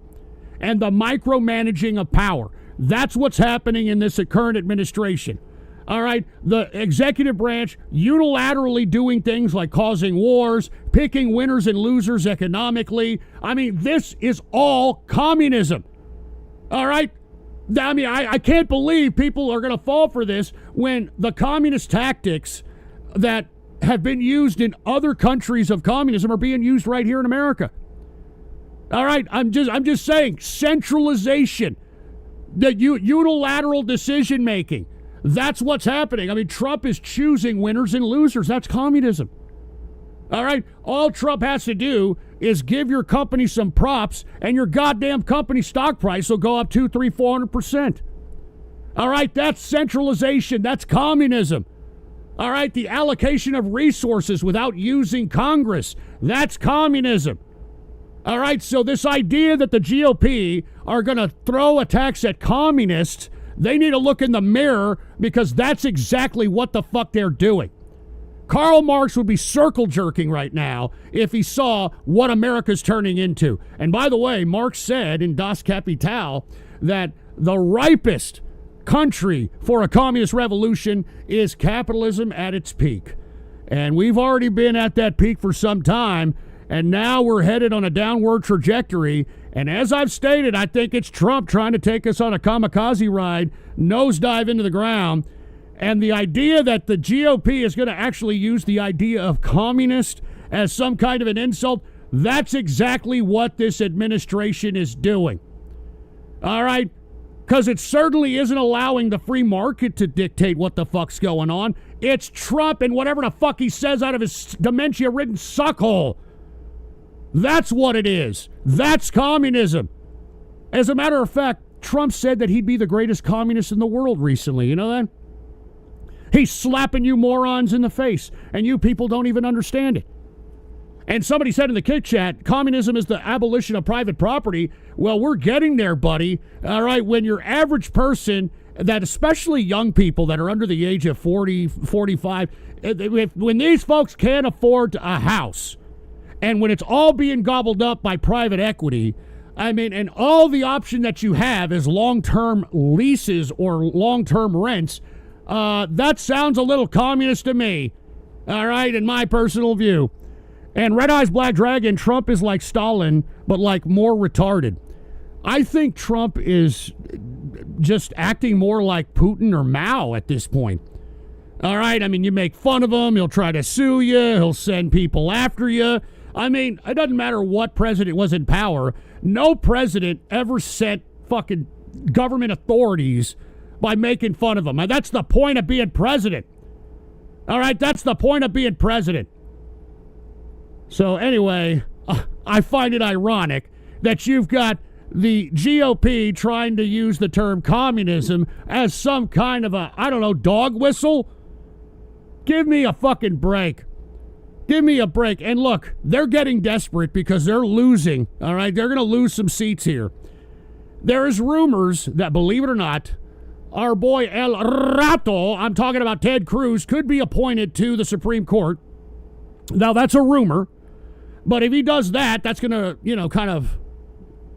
and the micromanaging of power. That's what's happening in this current administration. All right? The executive branch unilaterally doing things like causing wars, picking winners and losers economically. I mean, this is all communism. All right? I mean, I can't believe people are going to fall for this when the communist tactics that have been used in other countries of communism are being used right here in America. All right, I'm just saying, centralization, the unilateral decision making. That's what's happening. I mean, Trump is choosing winners and losers. That's communism. All right, all Trump has to do is give your company some props, and your goddamn company stock price will go up 200, 300, 400%. All right, that's centralization. That's communism. All right, the allocation of resources without using Congress. That's communism. All right, so this idea that the GOP are going to throw attacks at communists, they need to look in the mirror, because that's exactly what the fuck they're doing. Karl Marx would be circle jerking right now if he saw what America's turning into. And by the way, Marx said in Das Kapital that the ripest country for a communist revolution is capitalism at its peak. And we've already been at that peak for some time. And now we're headed on a downward trajectory. And as I've stated, I think it's Trump trying to take us on a kamikaze ride, nosedive into the ground. And the idea that the GOP is going to actually use the idea of communist as some kind of an insult, that's exactly what this administration is doing. All right? Because it certainly isn't allowing the free market to dictate what the fuck's going on. It's Trump and whatever the fuck he says out of his dementia-ridden suckhole. That's what it is. That's communism. As a matter of fact, Trump said that he'd be the greatest communist in the world recently. You know that? He's slapping you morons in the face, and you people don't even understand it. And somebody said in the Kick Chat, communism is the abolition of private property. Well, we're getting there, buddy. All right, when your average person, that especially young people that are under the age of 40, 45, when these folks can't afford a house, and when it's all being gobbled up by private equity, I mean, and all the option that you have is long-term leases or long-term rents, that sounds a little communist to me. All right, in my personal view. And Red Eyes Black Dragon, Trump is like Stalin, but like more retarded. I think Trump is just acting more like Putin or Mao at this point. All right, I mean, you make fun of him, he'll try to sue you, he'll send people after you. I mean, it doesn't matter what president was in power. No president ever sent fucking government authorities by making fun of him. And that's the point of being president. All right, that's the point of being president. So anyway, I find it ironic that you've got the GOP trying to use the term communism as some kind of a, I don't know, dog whistle. Give me a fucking break. Give me a break. And look, they're getting desperate because they're losing. All right, they're going to lose some seats here. There is rumors that, believe it or not, our boy El Rato, I'm talking about Ted Cruz, could be appointed to the Supreme Court. Now, that's a rumor. But if he does that, that's going to, kind of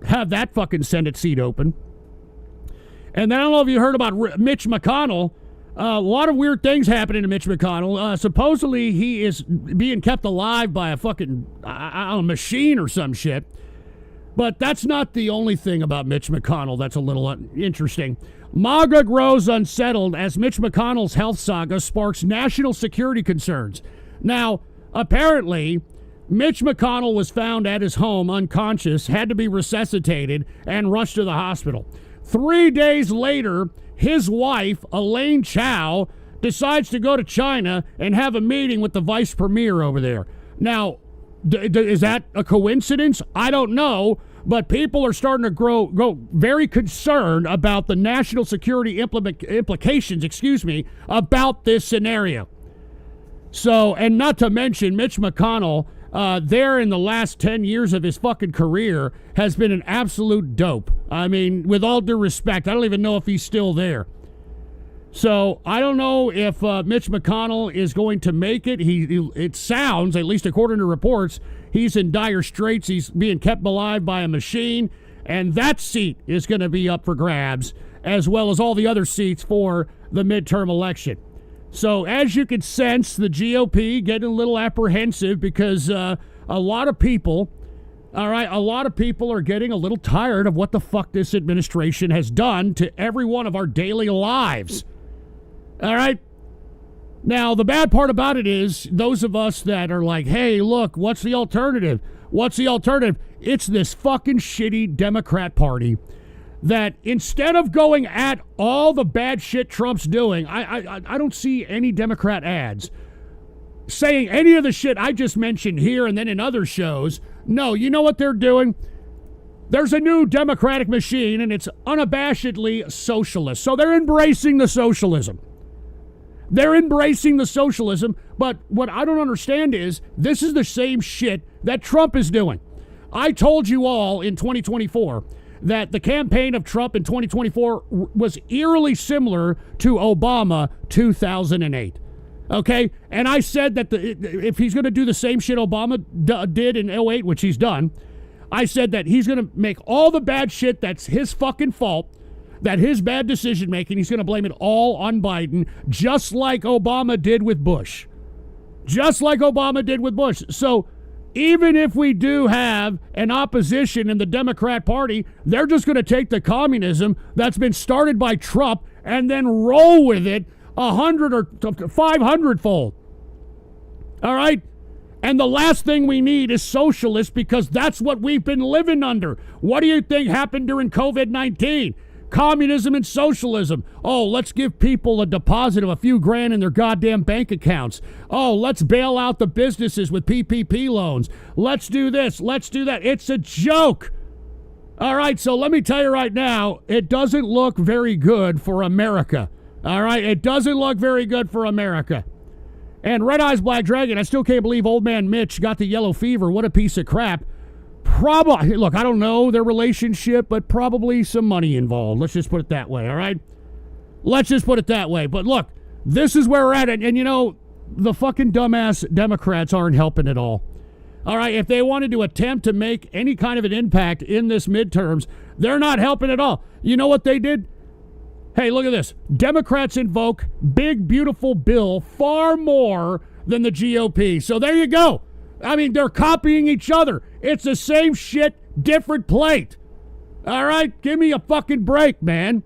have that fucking Senate seat open. And then I don't know if you heard about Mitch McConnell. A lot of weird things happening to Mitch McConnell. Supposedly, he is being kept alive by a fucking machine or some shit. But that's not the only thing about Mitch McConnell that's a little interesting. MAGA grows unsettled as Mitch McConnell's health saga sparks national security concerns. Now, apparently, Mitch McConnell was found at his home unconscious, had to be resuscitated, and rushed to the hospital. 3 days later, his wife, Elaine Chao, decides to go to China and have a meeting with the vice premier over there. Now, is that a coincidence? I don't know, but people are starting to grow very concerned about the national security implications, about this scenario. So, and not to mention, Mitch McConnell, there in the last 10 years of his fucking career, has been an absolute dope. I mean, with all due respect, I don't even know if he's still there. So, I don't know if Mitch McConnell is going to make it. It sounds, at least according to reports, he's in dire straits. He's being kept alive by a machine, and that seat is going to be up for grabs, as well as all the other seats for the midterm election. So, as you can sense, the GOP getting a little apprehensive because a lot of people are getting a little tired of what the fuck this administration has done to every one of our daily lives. All right? Now, the bad part about it is those of us that are like, hey, look, what's the alternative? What's the alternative? It's this fucking shitty Democrat Party that instead of going at all the bad shit Trump's doing, I don't see any Democrat ads saying any of the shit I just mentioned here and then in other shows. No, you know what they're doing? There's a new Democratic machine, and it's unabashedly socialist. So they're embracing the socialism. They're embracing the socialism, but what I don't understand is this is the same shit that Trump is doing. I told you all in 2024 that the campaign of Trump in 2024 was eerily similar to Obama 2008. Okay? And I said that if he's going to do the same shit Obama did in 08, which he's done, I said that he's going to make all the bad shit that's his fucking fault, that his bad decision making, he's going to blame it all on Biden, just like Obama did with Bush. Just like Obama did with Bush. So even if we do have an opposition in the Democrat Party, they're just going to take the communism that's been started by Trump and then roll with it 100 or 500-fold. All right? And the last thing we need is socialists, because that's what we've been living under. What do you think happened during COVID-19? Communism and socialism. Oh, let's give people a deposit of a few grand in their goddamn bank accounts. Oh, let's bail out the businesses with PPP loans. Let's do this. Let's do that. It's a joke. All right, so let me tell you right now, it doesn't look very good for America. All right, it doesn't look very good for America. And Red Eyes Black Dragon, I still can't believe old man Mitch got the yellow fever. What a piece of crap. Probably, look, I don't know their relationship, but probably some money involved. Let's just put it that way, all right? Let's just put it that way. But look, this is where we're at. And you know, the fucking dumbass Democrats aren't helping at all. All right, if they wanted to attempt to make any kind of an impact in this midterms, they're not helping at all. You know what they did? Hey, look at this. Democrats invoke big, beautiful bill far more than the GOP. So there you go. I mean, they're copying each other. It's the same shit, different plate. All right? Give me a fucking break, man.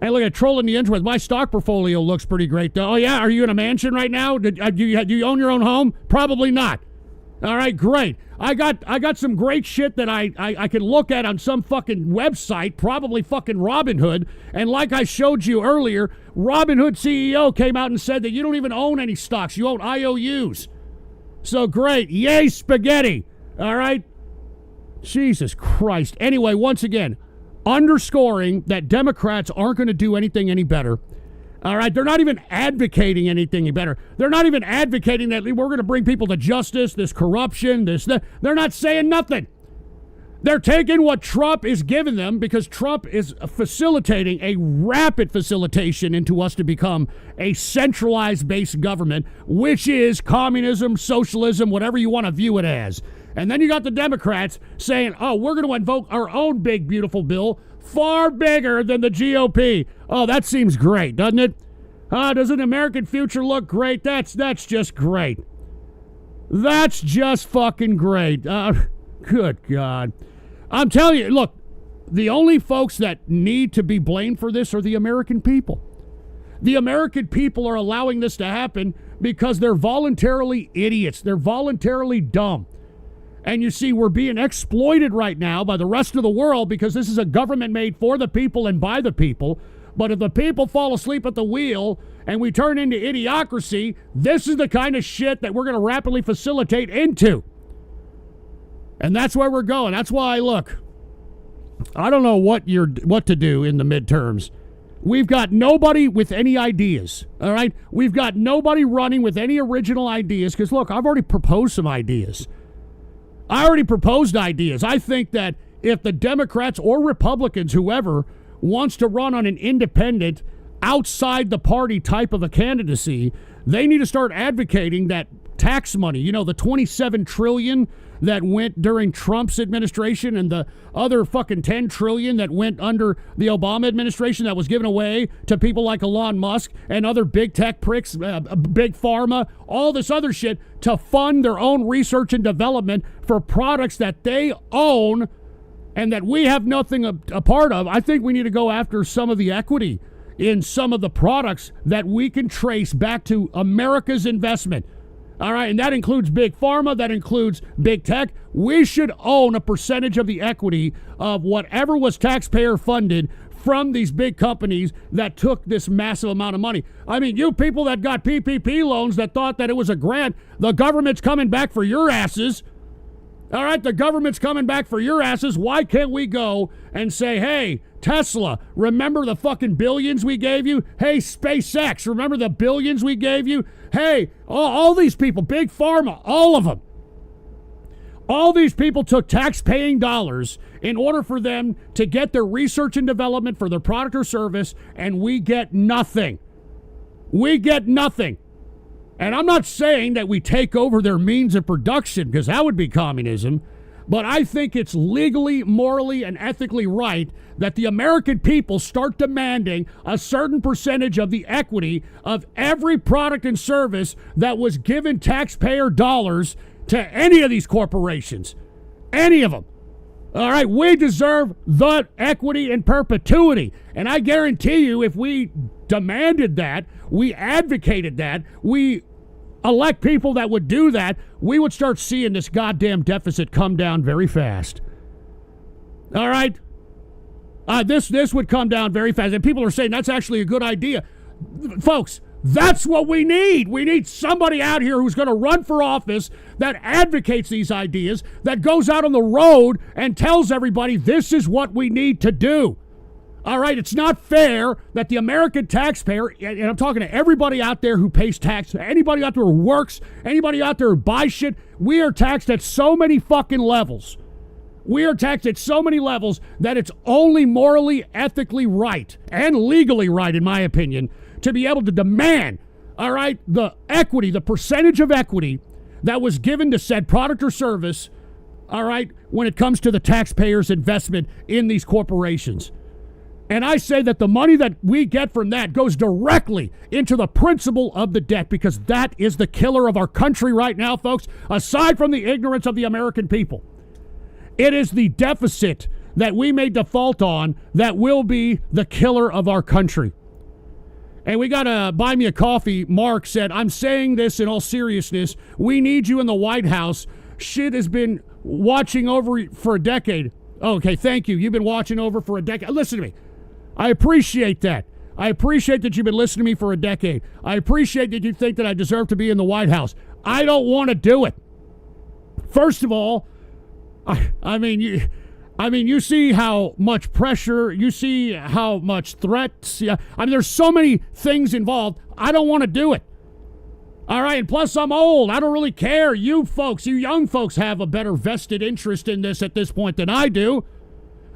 Hey, look at trolling the internet. My stock portfolio looks pretty great, though. Oh, yeah? Are you in a mansion right now? Do you own your own home? Probably not. All right, great. I got some great shit that I can look at on some fucking website, probably fucking Robinhood. And like I showed you earlier, Robinhood CEO came out and said that you don't even own any stocks. You own IOUs. So great. Yay, spaghetti. All right? Jesus Christ. Anyway, once again, underscoring that Democrats aren't going to do anything any better. All right? They're not even advocating anything better. They're not even advocating that we're going to bring people to justice, this corruption, this, that. They're not saying nothing. They're taking what Trump is giving them, because Trump is facilitating a rapid facilitation into us to become a centralized based government, which is communism, socialism, whatever you want to view it as. And then you got the Democrats saying, oh, we're going to invoke our own big, beautiful bill, far bigger than the GOP. Oh, that seems great, doesn't it? Doesn't the American future look great? That's just great. That's just fucking great. Good God. I'm telling you, look, the only folks that need to be blamed for this are the American people. The American people are allowing this to happen because they're voluntarily idiots. They're voluntarily dumb. And you see, we're being exploited right now by the rest of the world because this is a government made for the people and by the people. But if the people fall asleep at the wheel and we turn into idiocracy, this is the kind of shit that we're going to rapidly facilitate into. And that's where we're going. That's why, look, I don't know what to do in the midterms. We've got nobody with any ideas, all right? We've got nobody running with any original ideas because, look, I've already proposed some ideas. I already proposed ideas. I think that if the Democrats or Republicans, whoever, wants to run on an independent, outside the party type of a candidacy, they need to start advocating that tax money, you know, the $27 trillion that went during Trump's administration and the other fucking $10 trillion that went under the Obama administration that was given away to people like Elon Musk and other big tech pricks, big pharma, all this other shit to fund their own research and development for products that they own and that we have nothing a part of. I think we need to go after some of the equity in some of the products that we can trace back to America's investment. All right, and that includes big pharma, that includes big tech. We should own a percentage of the equity of whatever was taxpayer funded from these big companies that took this massive amount of money. I mean, you people that got PPP loans that thought that it was a grant, the government's coming back for your asses. All right, the government's coming back for your asses. Why can't we go and say, hey, Tesla, remember the fucking billions we gave you? Hey, SpaceX, remember the billions we gave you? Hey, all these people, big pharma, all of them. All these people took tax-paying dollars in order for them to get their research and development for their product or service, and we get nothing. We get nothing. And I'm not saying that we take over their means of production, because that would be communism, but I think it's legally, morally, and ethically right that the American people start demanding a certain percentage of the equity of every product and service that was given taxpayer dollars to any of these corporations. Any of them. All right, we deserve the equity in perpetuity. And I guarantee you, if we demanded that, we advocated that, we elect people that would do that, we would start seeing this goddamn deficit come down very fast. All right? This would come down very fast. And people are saying that's actually a good idea. Folks, that's what we need. We need somebody out here who's going to run for office that advocates these ideas, that goes out on the road and tells everybody this is what we need to do. All right, it's not fair that the American taxpayer, and I'm talking to everybody out there who pays tax, anybody out there who works, anybody out there who buys shit, we are taxed at so many fucking levels. We are taxed at so many levels that it's only morally, ethically right, and legally right, in my opinion, to be able to demand, all right, the equity, the percentage of equity that was given to said product or service, all right, when it comes to the taxpayer's investment in these corporations. And I say that the money that we get from that goes directly into the principal of the debt, because that is the killer of our country right now, folks, aside from the ignorance of the American people. It is the deficit that we may default on that will be the killer of our country. And we got to buy me a coffee. Mark said, I'm saying this in all seriousness. We need you in the White House. Shit has been watching over for a decade. Okay, thank you. You've been watching over for a decade. Listen to me. I appreciate that. I appreciate that you've been listening to me for a decade. I appreciate that you think that I deserve to be in the White House. I don't want to do it. First of all, I mean, you see how much pressure, you see how much threats. Yeah, I mean, there's so many things involved. I don't want to do it. All right, and plus I'm old. I don't really care. You folks, you young folks have a better vested interest in this at this point than I do.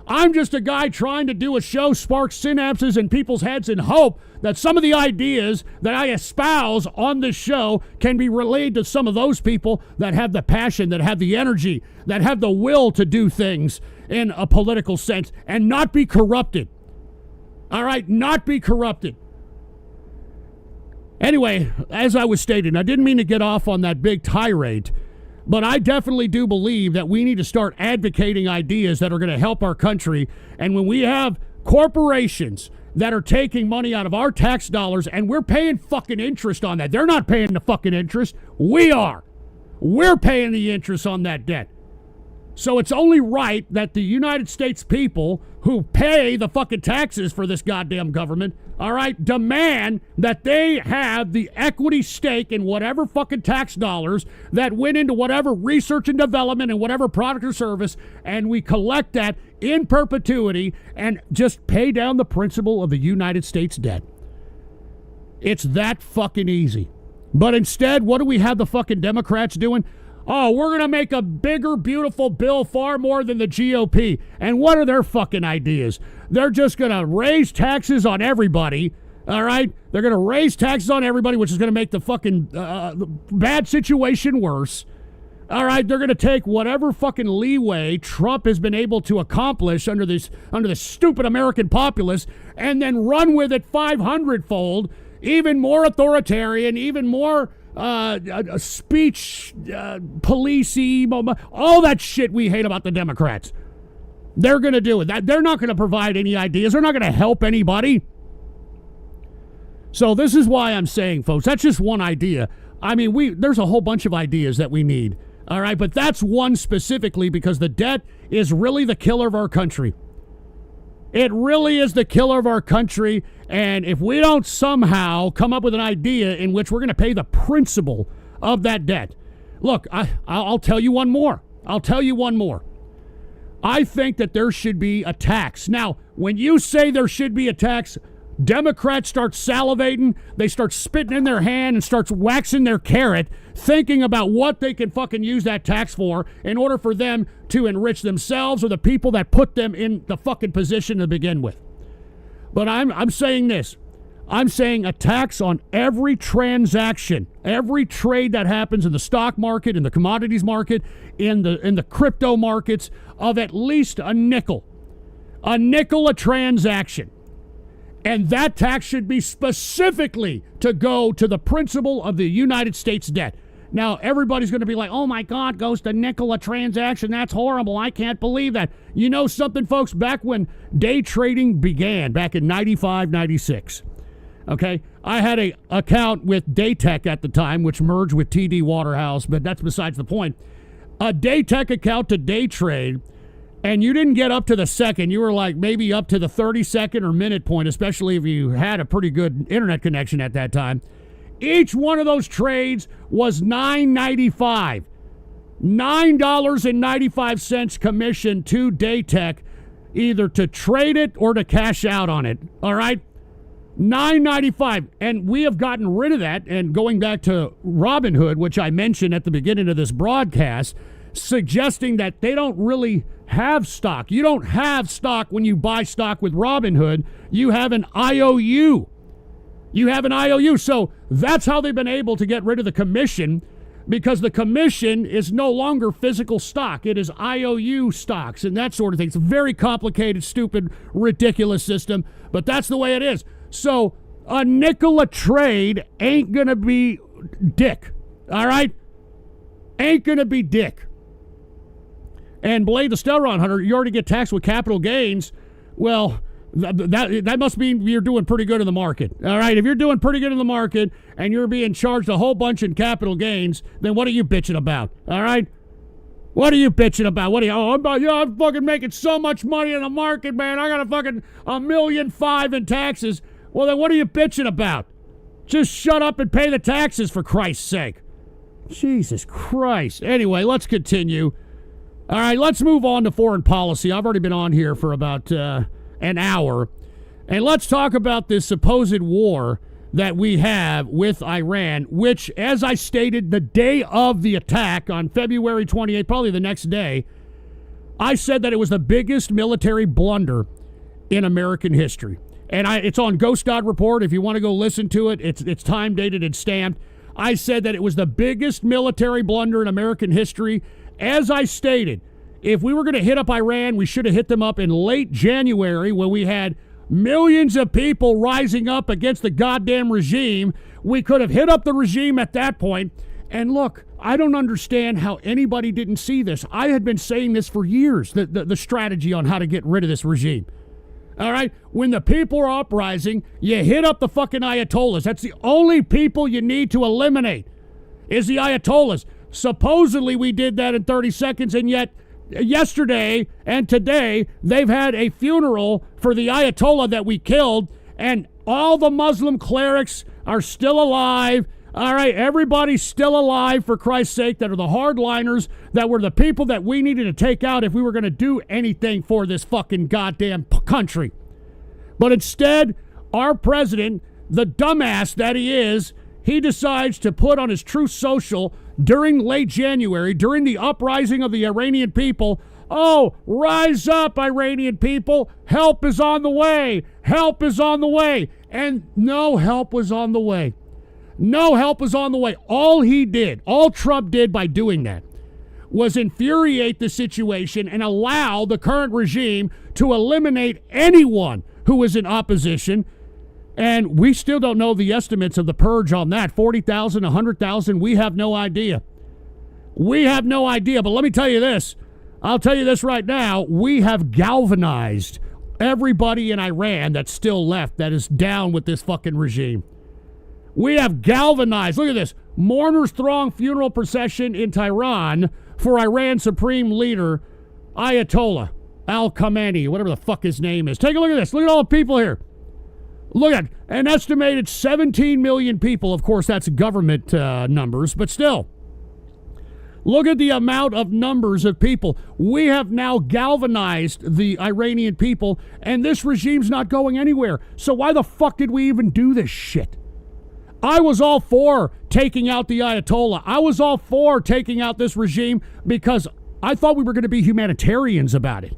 I'm just a guy trying to do a show, spark synapses in people's heads, and hope that some of the ideas that I espouse on this show can be relayed to some of those people that have the passion, that have the energy, that have the will to do things in a political sense and not be corrupted. All right, not be corrupted. Anyway, as I was stating, I didn't mean to get off on that big tirade, but I definitely do believe that we need to start advocating ideas that are going to help our country. And when we have corporations that are taking money out of our tax dollars and we're paying fucking interest on that, they're not paying the fucking interest. We are. We're paying the interest on that debt. So it's only right that the United States people who pay the fucking taxes for this goddamn government, all right, demand that they have the equity stake in whatever fucking tax dollars that went into whatever research and development and whatever product or service, and we collect that in perpetuity and just pay down the principal of the United States debt. It's that fucking easy. But instead, what do we have the fucking Democrats doing? Oh, we're going to make a bigger, beautiful bill, far more than the GOP. And what are their fucking ideas? They're just going to raise taxes on everybody, all right? They're going to raise taxes on everybody, which is going to make the fucking bad situation worse. All right, they're going to take whatever fucking leeway Trump has been able to accomplish under this stupid American populace and then run with it 500-fold, even more authoritarian, even more speech, policey, all that shit we hate about the Democrats. They're going to do it. They're not going to provide any ideas. They're not going to help anybody. So this is why I'm saying, folks, that's just one idea. I mean, there's a whole bunch of ideas that we need. All right, but that's one specifically because the debt is really the killer of our country. It really is the killer of our country, and if we don't somehow come up with an idea in which we're going to pay the principal of that debt. Look, I'll tell you one more. I think that there should be a tax. Now, when you say there should be a tax, Democrats start salivating, they start spitting in their hand and starts waxing their carrot, thinking about what they can fucking use that tax for in order for them to enrich themselves or the people that put them in the fucking position to begin with. But I'm saying this. I'm saying a tax on every transaction, every trade that happens in the stock market, in the commodities market, in the crypto markets, of at least a nickel a transaction. And that tax should be specifically to go to the principal of the United States debt. Now, everybody's going to be like, oh my God, goes to nickel a transaction. That's horrible. I can't believe that. You know something, folks? Back when day trading began, back in 95, 96, Okay, I had a account with Daytech at the time, which merged with TD Waterhouse, but that's besides the point. A Daytech account to day trade, and you didn't get up to the second. You were like maybe up to the 30-second or minute point, especially if you had a pretty good internet connection at that time. Each one of those trades was $9.95. $9.95 commission to Daytech, either to trade it or to cash out on it. All right? $9.95, and we have gotten rid of that. And going back to Robinhood, which I mentioned at the beginning of this broadcast, suggesting that they don't really have stock. You don't have stock when you buy stock with Robinhood. You have an IOU. You have an IOU. So that's how they've been able to get rid of the commission, because the commission is no longer physical stock. It is IOU stocks and that sort of thing. It's a very complicated, stupid, ridiculous system, but that's the way it is. So a nickel a trade ain't going to be dick, all right? Ain't going to be dick. And Blade the Stellron Hunter, you already get taxed with capital gains. Well, that must mean you're doing pretty good in the market. All right, if you're doing pretty good in the market and you're being charged a whole bunch in capital gains, then what are you bitching about? All right? What are you bitching about? What are you, I'm fucking making so much money in the market, man. I got a fucking $1.5 million in taxes. Well, then what are you bitching about? Just shut up and pay the taxes, for Christ's sake. Jesus Christ. Anyway, let's continue. All right, let's move on to foreign policy. I've already been on here for about an hour. And let's talk about this supposed war that we have with Iran, which, as I stated the day of the attack on February 28th, probably the next day, I said that it was the biggest military blunder in American history. And it's on Ghost Report. If you want to go listen to it, it's time dated and stamped. I said that it was the biggest military blunder in American history. As I stated, if we were going to hit up Iran, we should have hit them up in late January when we had millions of people rising up against the goddamn regime. We could have hit up the regime at that point. And look, I don't understand how anybody didn't see this. I had been saying this for years, the strategy on how to get rid of this regime. All right? When the people are uprising, you hit up the fucking Ayatollahs. That's the only people you need to eliminate, is the Ayatollahs. Supposedly we did that in 30 seconds, and yet yesterday and today they've had a funeral for the Ayatollah that we killed, and all the Muslim clerics are still alive. All right, everybody's still alive, for Christ's sake, that are the hardliners, that were the people that we needed to take out if we were going to do anything for this fucking goddamn country. But instead, our president, the dumbass that he is, he decides to put on his Truth Social during late January, during the uprising of the Iranian people, oh, rise up, Iranian people. Help is on the way. Help is on the way. And no help was on the way. No help was on the way. All he did, all Trump did by doing that, was infuriate the situation and allow the current regime to eliminate anyone who was in opposition. And we still don't know the estimates of the purge on that. 40,000, 100,000, we have no idea. We have no idea. But let me tell you this. I'll tell you this right now. We have galvanized everybody in Iran that's still left that is down with this fucking regime. We have galvanized. Look at this. Mourners throng funeral procession in Tehran for Iran Supreme Leader Ayatollah Al-Khamenei, whatever the fuck his name is. Take a look at this. Look at all the people here. Look at an estimated 17 million people. Of course, that's government numbers, but still. Look at the amount of numbers of people. We have now galvanized the Iranian people, and this regime's not going anywhere. So why the fuck did we even do this shit? I was all for taking out the Ayatollah. I was all for taking out this regime because I thought we were going to be humanitarians about it.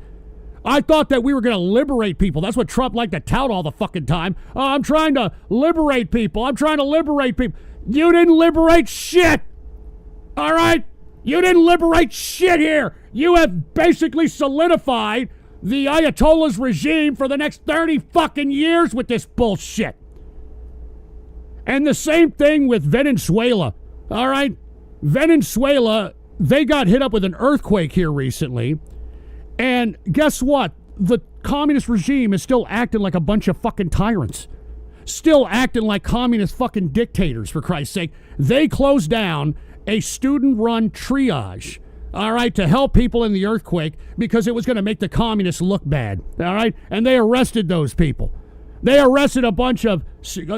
I thought that we were going to liberate people. That's what Trump liked to tout all the fucking time. I'm trying to liberate people. I'm trying to liberate people. You didn't liberate shit. All right? You didn't liberate shit here. You have basically solidified the Ayatollah's regime for the next 30 fucking years with this bullshit. And the same thing with Venezuela. All right? Venezuela, they got hit up with an earthquake here recently. And guess what? The communist regime is still acting like a bunch of fucking tyrants. still acting like communist fucking dictators, for Christ's sake. They closed down a student-run triage, all right, to help people in the earthquake because it was going to make the communists look bad, all right? And they arrested those people. They arrested a bunch of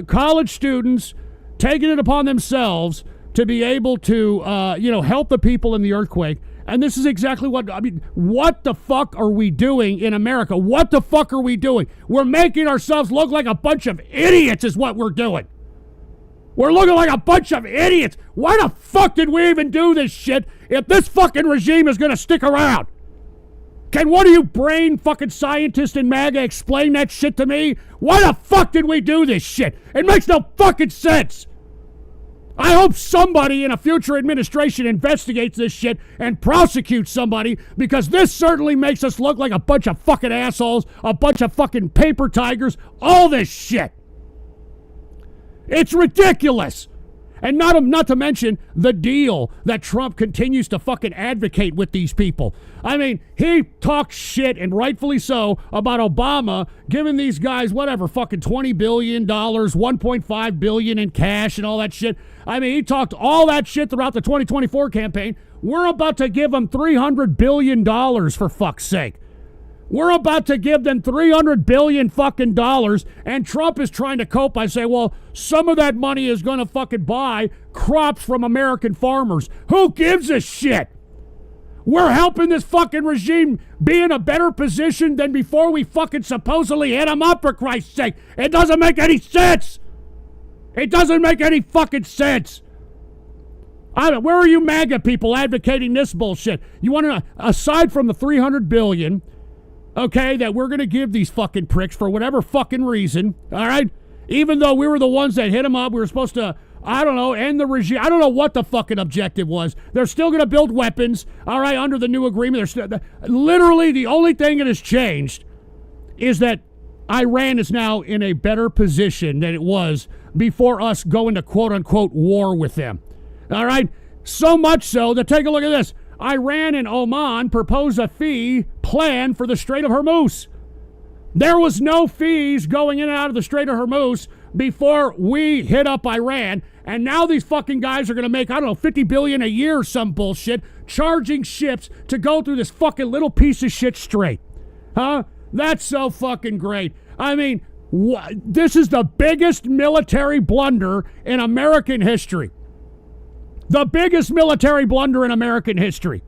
college students, taking it upon themselves to be able to, help the people in the earthquake. And this is exactly what the fuck are we doing in America? What the fuck are we doing? We're making ourselves look like a bunch of idiots is what we're doing. We're looking like a bunch of idiots. Why the fuck did we even do this shit if this fucking regime is going to stick around? Can one of you brain fucking scientists in MAGA explain that shit to me? Why the fuck did we do this shit? It makes no fucking sense. I hope somebody in a future administration investigates this shit and prosecutes somebody, because this certainly makes us look like a bunch of fucking assholes, a bunch of fucking paper tigers, all this shit. It's ridiculous. And not to mention the deal that Trump continues to fucking advocate with these people. I mean, he talks shit, and rightfully so, about Obama giving these guys whatever, fucking $20 billion, $1.5 billion in cash and all that shit. I mean, he talked all that shit throughout the 2024 campaign. We're about to give them $300 billion, for fuck's sake. We're about to give them $300 billion fucking dollars, and Trump is trying to cope by saying, well, some of that money is going to fucking buy crops from American farmers. Who gives a shit? We're helping this fucking regime be in a better position than before we fucking supposedly hit them up, for Christ's sake. It doesn't make any sense. It doesn't make any fucking sense. Where are you MAGA people advocating this bullshit? You want to, aside from the $300 billion, okay, that we're going to give these fucking pricks for whatever fucking reason, all right? Even though we were the ones that hit them up, we were supposed to, end the regime. I don't know what the fucking objective was. They're still going to build weapons, all right, under the new agreement. Literally, the only thing that has changed is that Iran is now in a better position than it was before us going to quote-unquote war with them, all right? So much so that, take a look at this. Iran and Oman proposed a fee plan for the Strait of Hormuz. There was no fees going in and out of the Strait of Hormuz before we hit up Iran, and now these fucking guys are going to make, $50 billion a year or some bullshit, charging ships to go through this fucking little piece of shit strait. Huh? That's so fucking great. I mean, this is the biggest military blunder in American history. The biggest military blunder in American history.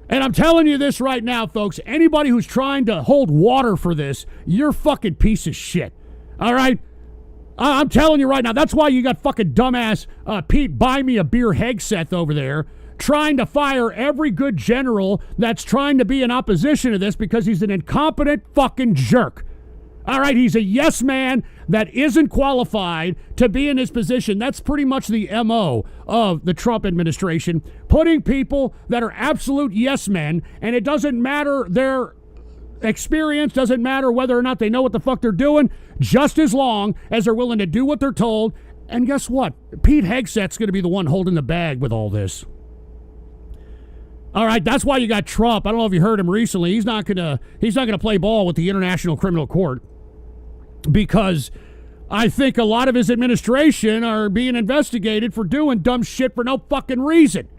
And I'm telling you this right now, folks. Anybody who's trying to hold water for this, you're a fucking piece of shit. All right? I'm telling you right now. That's why you got fucking dumbass Pete Buy Me a Beer Hegseth over there trying to fire every good general that's trying to be in opposition to this, because he's an incompetent fucking jerk. All right, he's a yes man that isn't qualified to be in his position. That's pretty much the MO of the Trump administration, putting people that are absolute yes men, and it doesn't matter their experience, doesn't matter whether or not they know what the fuck they're doing, just as long as they're willing to do what they're told. And guess what? Pete Hegseth's going to be the one holding the bag with all this. All right, that's why you got Trump. I don't know if you heard him recently. He's not gonna play ball with the International Criminal Court, because I think a lot of his administration are being investigated for doing dumb shit for no fucking reason.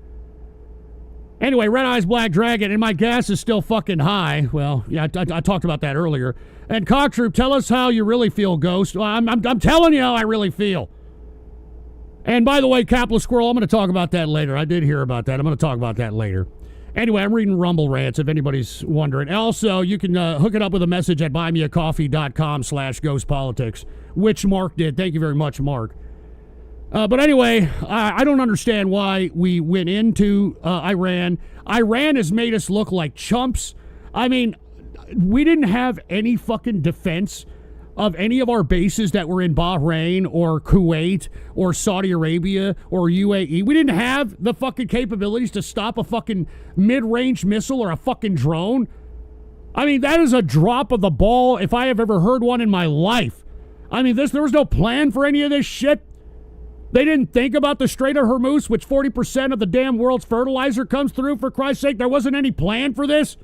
Anyway, Red Eyes Black Dragon, and my gas is still fucking high. Well, yeah, I talked about that earlier. And Cocktroop, tell us how you really feel, Ghost. Well, I'm telling you how I really feel. And by the way, Capitalist Squirrel, I'm going to talk about that later. I did hear about that. I'm going to talk about that later. Anyway, I'm reading Rumble Rants, if anybody's wondering. Also, you can hook it up with a message at buymeacoffee.com/GhostPolitics, which Mark did. Thank you very much, Mark. But anyway, I don't understand why we went into Iran. Iran has made us look like chumps. I mean, we didn't have any fucking defense of any of our bases that were in Bahrain or Kuwait or Saudi Arabia or UAE. We didn't have the fucking capabilities to stop a fucking mid-range missile or a fucking drone. I mean, that is a drop of the ball if I have ever heard one in my life. I mean, there was no plan for any of this shit. They didn't think about the Strait of Hormuz, which 40% of the damn world's fertilizer comes through, for Christ's sake. There wasn't any plan for this.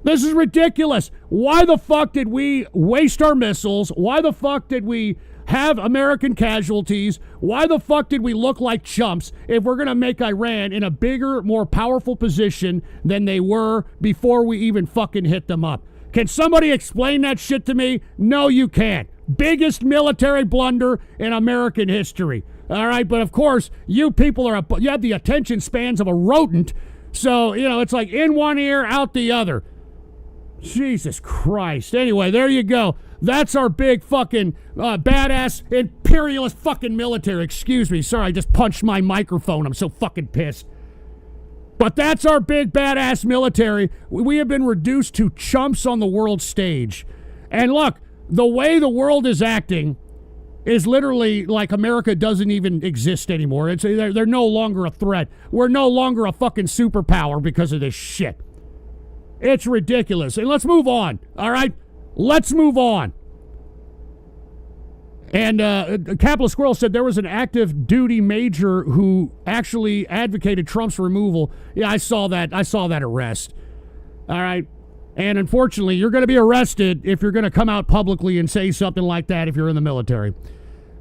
This is ridiculous. Why the fuck did we waste our missiles? Why the fuck did we have American casualties. Why the fuck did we look like chumps if we're going to make Iran in a bigger, more powerful position than they were before we even fucking hit them up? Can somebody explain that shit to me? No, you can't. Biggest military blunder in American history. All right, but of course, you people you have the attention spans of a rodent. So, it's like in one ear, out the other. Jesus Christ. Anyway, there you go. That's our big fucking badass imperialist fucking military. Excuse me. Sorry, I just punched my microphone. I'm so fucking pissed. But that's our big badass military. We have been reduced to chumps on the world stage. And look, the way the world is acting is literally like America doesn't even exist anymore. They're no longer a threat. We're no longer a fucking superpower because of this shit. It's ridiculous. And let's move on, all right? Let's move on. And Capitalist Squirrel said there was an active duty major who actually advocated Trump's removal. Yeah, I saw that. I saw that arrest. All right. And unfortunately, you're going to be arrested if you're going to come out publicly and say something like that if you're in the military.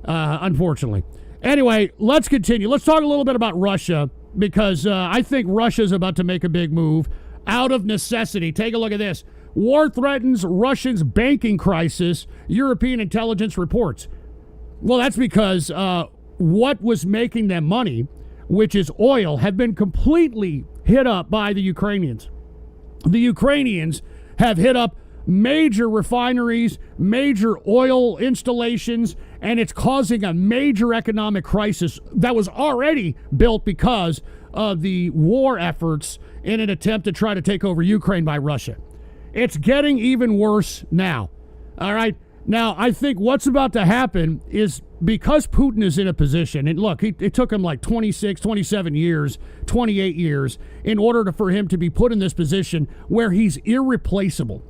Unfortunately. Anyway, let's continue. Let's talk a little bit about Russia because I think Russia's about to make a big move out of necessity. Take a look at this. War threatens Russia's banking crisis, European intelligence reports. Well, that's because what was making them money, which is oil, have been completely hit up by the Ukrainians. The Ukrainians have hit up major refineries, major oil installations, and it's causing a major economic crisis that was already built because of the war efforts in an attempt to try to take over Ukraine by Russia. It's getting even worse now. All right. Now, I think what's about to happen is because Putin is in a position, and look, it took him like 26, 27 years, 28 years in order for him to be put in this position where he's irreplaceable.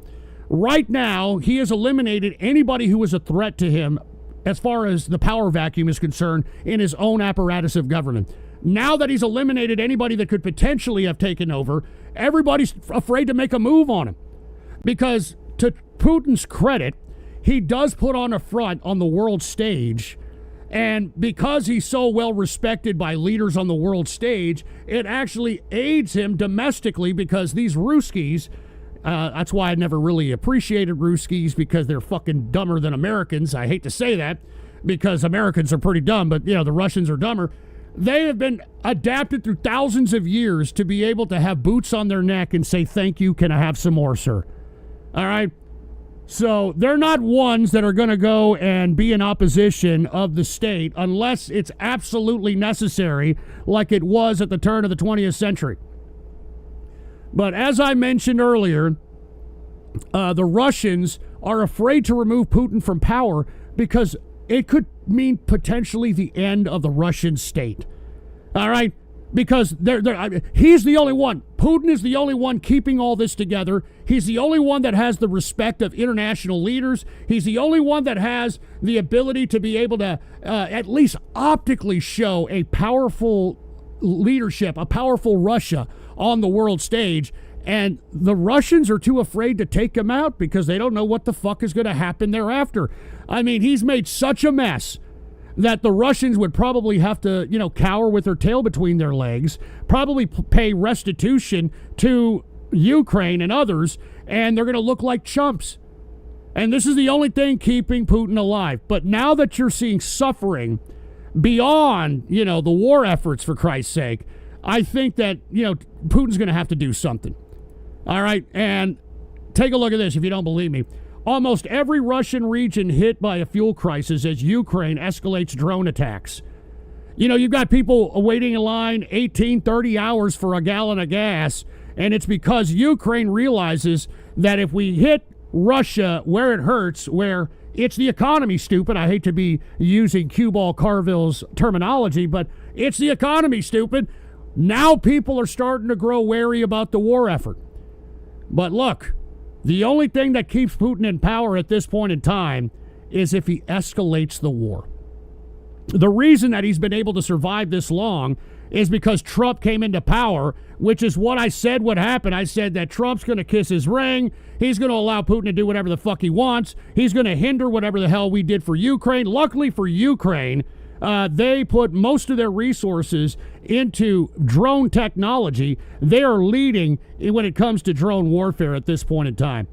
Right now, he has eliminated anybody who was a threat to him as far as the power vacuum is concerned in his own apparatus of government. Now that he's eliminated anybody that could potentially have taken over, everybody's afraid to make a move on him. Because to Putin's credit, he does put on a front on the world stage. And because he's so well respected by leaders on the world stage, it actually aids him domestically because these Ruskies, that's why I never really appreciated Ruskies because they're fucking dumber than Americans. I hate to say that because Americans are pretty dumb, but the Russians are dumber. They have been adapted through thousands of years to be able to have boots on their neck and say, thank you, can I have some more, sir? All right? So they're not ones that are going to go and be in opposition of the state unless it's absolutely necessary, like it was at the turn of the 20th century. But as I mentioned earlier, the Russians are afraid to remove Putin from power because it could mean potentially the end of the Russian state. All right? Because he's the only one. Putin is the only one keeping all this together. He's the only one that has the respect of international leaders. He's the only one that has the ability to be able to at least optically show a powerful leadership, a powerful Russia on the world stage. And the Russians are too afraid to take him out because they don't know what the fuck is going to happen thereafter. I mean, he's made such a mess that the Russians would probably have to, cower with their tail between their legs, probably pay restitution to Ukraine and others, and they're going to look like chumps. And this is the only thing keeping Putin alive. But now that you're seeing suffering beyond, the war efforts, for Christ's sake, I think that, Putin's going to have to do something. All right, and take a look at this if you don't believe me. Almost every Russian region hit by a fuel crisis as Ukraine escalates drone attacks. You've got people waiting in line 18, 30 hours for a gallon of gas, and it's because Ukraine realizes that if we hit Russia where it hurts, where it's the economy, stupid. I hate to be using Cue Ball Carville's terminology, but it's the economy, stupid. Now people are starting to grow wary about the war effort. But look, the only thing that keeps Putin in power at this point in time is if he escalates the war. The reason that he's been able to survive this long is because Trump came into power, which is what I said would happen. I said that Trump's going to kiss his ring. He's going to allow Putin to do whatever the fuck he wants. He's going to hinder whatever the hell we did for Ukraine. Luckily for Ukraine, they put most of their resources into drone technology. They are leading when it comes to drone warfare at this point in time.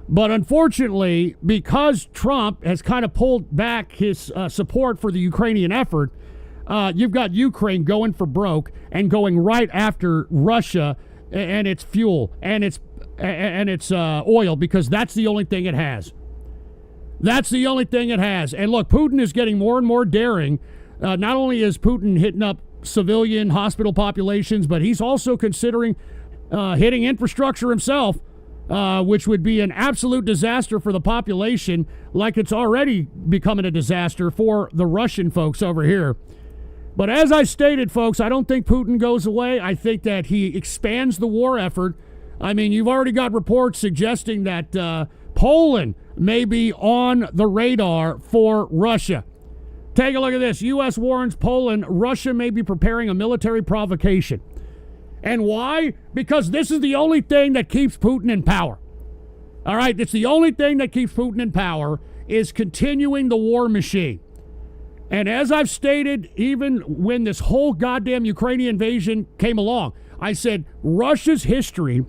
But unfortunately, because Trump has kind of pulled back his support for the Ukrainian effort, you've got Ukraine going for broke and going right after Russia and its fuel and its oil, because that's the only thing it has. That's the only thing it has. And look, Putin is getting more and more daring. Not only is Putin hitting up civilian hospital populations, but he's also considering hitting infrastructure himself, which would be an absolute disaster for the population, like it's already becoming a disaster for the Russian folks over here. But as I stated, folks, I don't think Putin goes away. I think that he expands the war effort. I mean, you've already got reports suggesting that Poland may be on the radar for Russia. Take a look at this. U.S. warns Poland Russia may be preparing a military provocation. And why? Because this is the only thing that keeps Putin in power. All right? It's the only thing that keeps Putin in power is continuing the war machine. And as I've stated, even when this whole goddamn Ukrainian invasion came along, I said Russia's history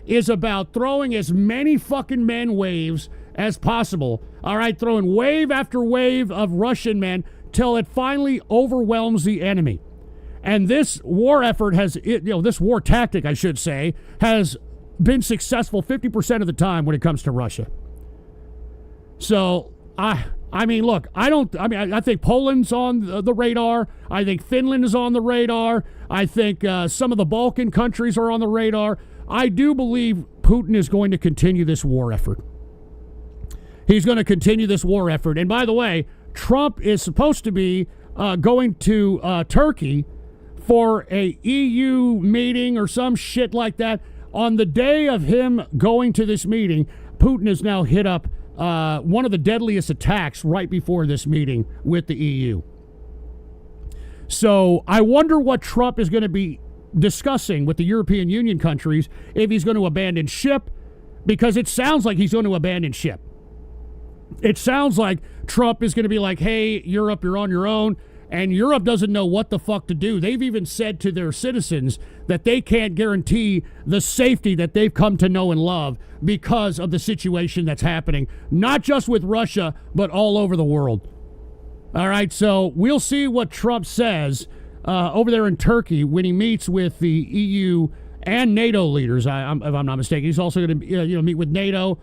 is about throwing as many fucking men waves as possible. All right, throwing wave after wave of Russian men till it finally overwhelms the enemy. And this war effort has, this war tactic, I should say, has been successful 50% of the time when it comes to Russia. So, I mean, look, I think Poland's on the radar. I think Finland is on the radar. I think some of the Balkan countries are on the radar. I do believe Putin is going to continue this war effort. He's going to continue this war effort. And by the way, Trump is supposed to be going to Turkey for a EU meeting or some shit like that. On the day of him going to this meeting, Putin has now hit up one of the deadliest attacks right before this meeting with the EU. So I wonder what Trump is going to be discussing with the European Union countries, if he's going to abandon ship, because it sounds like he's going to abandon ship. It sounds like Trump is going to be like, hey, Europe, you're on your own. And Europe doesn't know what the fuck to do. They've even said to their citizens that they can't guarantee the safety that they've come to know and love because of the situation that's happening, not just with Russia, but all over the world. All right, so we'll see what Trump says over there in Turkey when he meets with the EU and NATO leaders, if I'm not mistaken. He's also going to meet with NATO.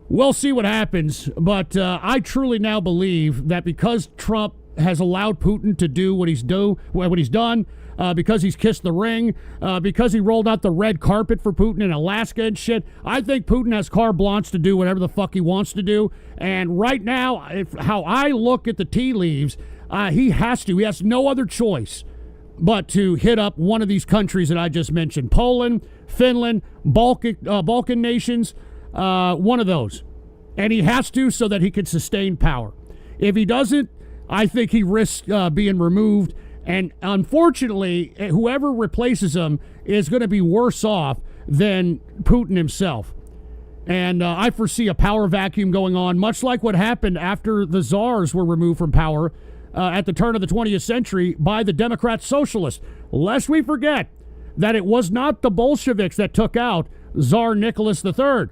We'll see what happens, but I truly now believe that because Trump has allowed Putin to do what he's done, because he's kissed the ring, because he rolled out the red carpet for Putin in Alaska and shit, I think Putin has carte blanche to do whatever the fuck he wants to do. And right now, how I look at the tea leaves, he has no other choice but to hit up one of these countries that I just mentioned: Poland, Finland, Balkan nations, one of those. And he has to, so that he can sustain power. If he doesn't, I think he risks being removed. And unfortunately, whoever replaces him is going to be worse off than Putin himself. And I foresee a power vacuum going on, much like what happened after the czars were removed from power at the turn of the 20th century by the Democrat Socialists. Lest we forget that it was not the Bolsheviks that took out Tsar Nicholas III.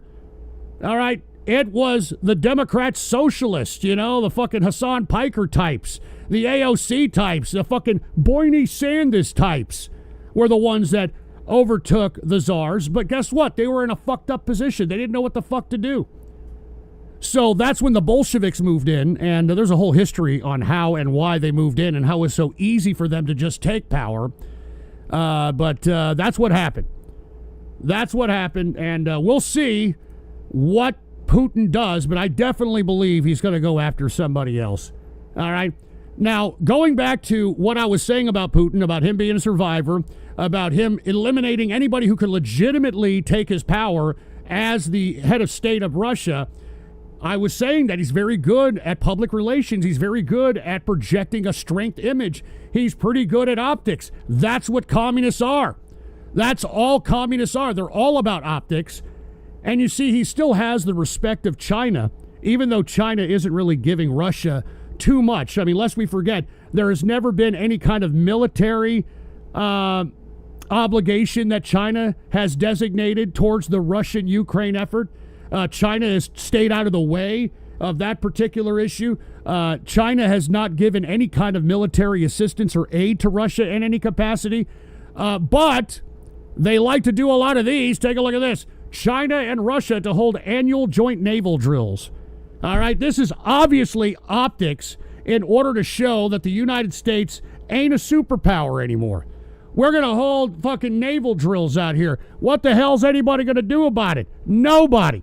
All right? It was the Democrat Socialists, the fucking Hassan Piker types, the AOC types, the fucking Bernie Sanders types were the ones that overtook the czars. But guess what? They were in a fucked up position. They didn't know what the fuck to do. So that's when the Bolsheviks moved in, and there's a whole history on how and why they moved in and how it was so easy for them to just take power. But that's what happened. That's what happened, and we'll see what Putin does, but I definitely believe he's going to go after somebody else. All right? Now, going back to what I was saying about Putin, about him being a survivor, about him eliminating anybody who could legitimately take his power as the head of state of Russia, I was saying that he's very good at public relations. He's very good at projecting a strength image. He's pretty good at optics. That's what communists are. That's all communists are. They're all about optics. And you see, he still has the respect of China, even though China isn't really giving Russia too much. I mean, lest we forget, there has never been any kind of military obligation that China has designated towards the Russian-Ukraine effort. China has stayed out of the way of that particular issue. China has not given any kind of military assistance or aid to Russia in any capacity. But they like to do a lot of these. Take a look at this. China and Russia to hold annual joint naval drills. All right, this is obviously optics in order to show that the United States ain't a superpower anymore. We're going to hold fucking naval drills out here. What the hell's anybody going to do about it? Nobody.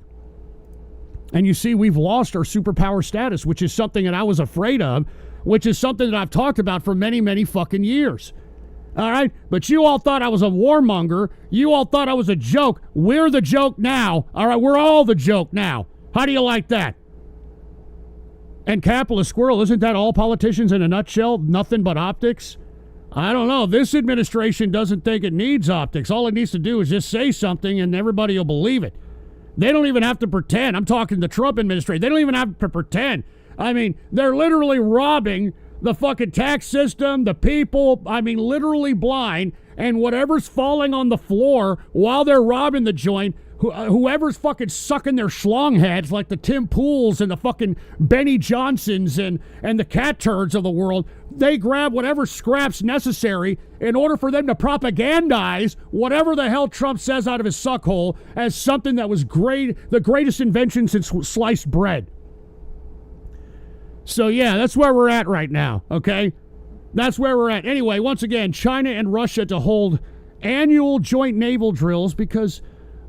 And you see, we've lost our superpower status, which is something that I was afraid of, which is something that I've talked about for many, many fucking years. All right? But you all thought I was a warmonger. You all thought I was a joke. We're the joke now. All right? We're all the joke now. How do you like that? And capitalist squirrel, isn't that all politicians in a nutshell? Nothing but optics? I don't know. This administration doesn't think it needs optics. All it needs to do is just say something and everybody will believe it. They don't even have to pretend. I'm talking the Trump administration. They don't even have to pretend. I mean, they're literally robbing the fucking tax system, the people, I mean, literally blind, and whatever's falling on the floor while they're robbing the joint, whoever's fucking sucking their schlong heads like the Tim Pools and the fucking Benny Johnsons and the cat turds of the world, they grab whatever scraps necessary in order for them to propagandize whatever the hell Trump says out of his suckhole as something that was great, the greatest invention since sliced bread. So yeah, that's where we're at right now, okay? That's where we're at. Anyway, once again, China and Russia to hold annual joint naval drills because,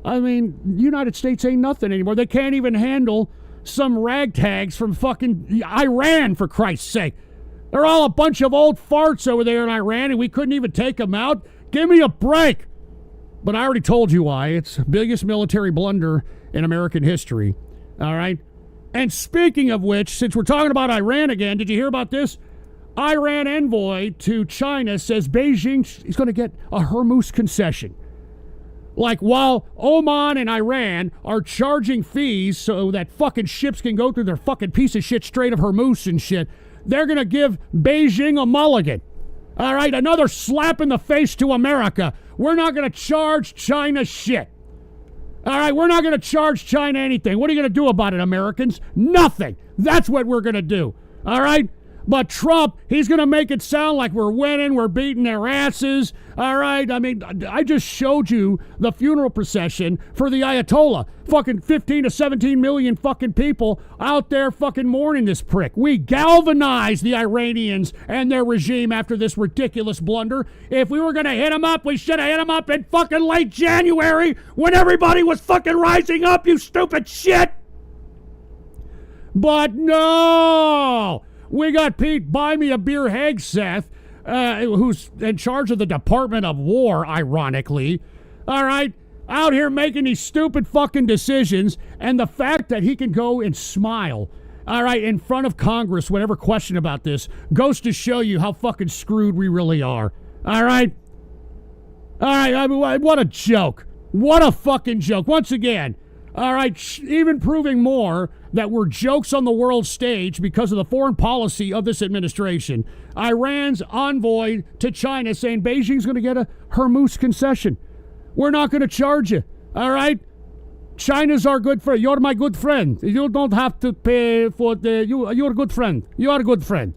I mean, the United States ain't nothing anymore. They can't even handle some ragtags from fucking Iran, for Christ's sake. They're all a bunch of old farts over there in Iran, and we couldn't even take them out. Give me a break. But I already told you why. It's the biggest military blunder in American history. All right? And speaking of which, since we're talking about Iran again, did you hear about this? Iran envoy to China says Beijing is going to get a Hormuz concession. Like, while Oman and Iran are charging fees so that fucking ships can go through their fucking piece of shit Strait of Hormuz and shit, they're going to give Beijing a mulligan. All right, another slap in the face to America. We're not going to charge China shit. All right, we're not going to charge China anything. What are you going to do about it, Americans? Nothing. That's what we're going to do. All right? But Trump, he's going to make it sound like we're winning, we're beating their asses. All right? I mean, I just showed you the funeral procession for the Ayatollah. Fucking 15 to 17 million fucking people out there fucking mourning this prick. We galvanized the Iranians and their regime after this ridiculous blunder. If we were going to hit them up, we should have hit them up in fucking late January when everybody was fucking rising up, you stupid shit. But no! We got Pete Buy Me a Beer Hegseth, who's in charge of the Department of War, ironically, all right, out here making these stupid fucking decisions, and the fact that he can go and smile, all right, in front of Congress, whatever question about this, goes to show you how fucking screwed we really are, all right? All right, I mean, what a joke. What a fucking joke. Once again, all right, even proving more that we're jokes on the world stage because of the foreign policy of this administration. Iran's envoy to China saying Beijing's going to get a Hormuz concession. We're not going to charge you, all right? China's our good friend. You're my good friend. You don't have to pay for you're a good friend. You are a good friend.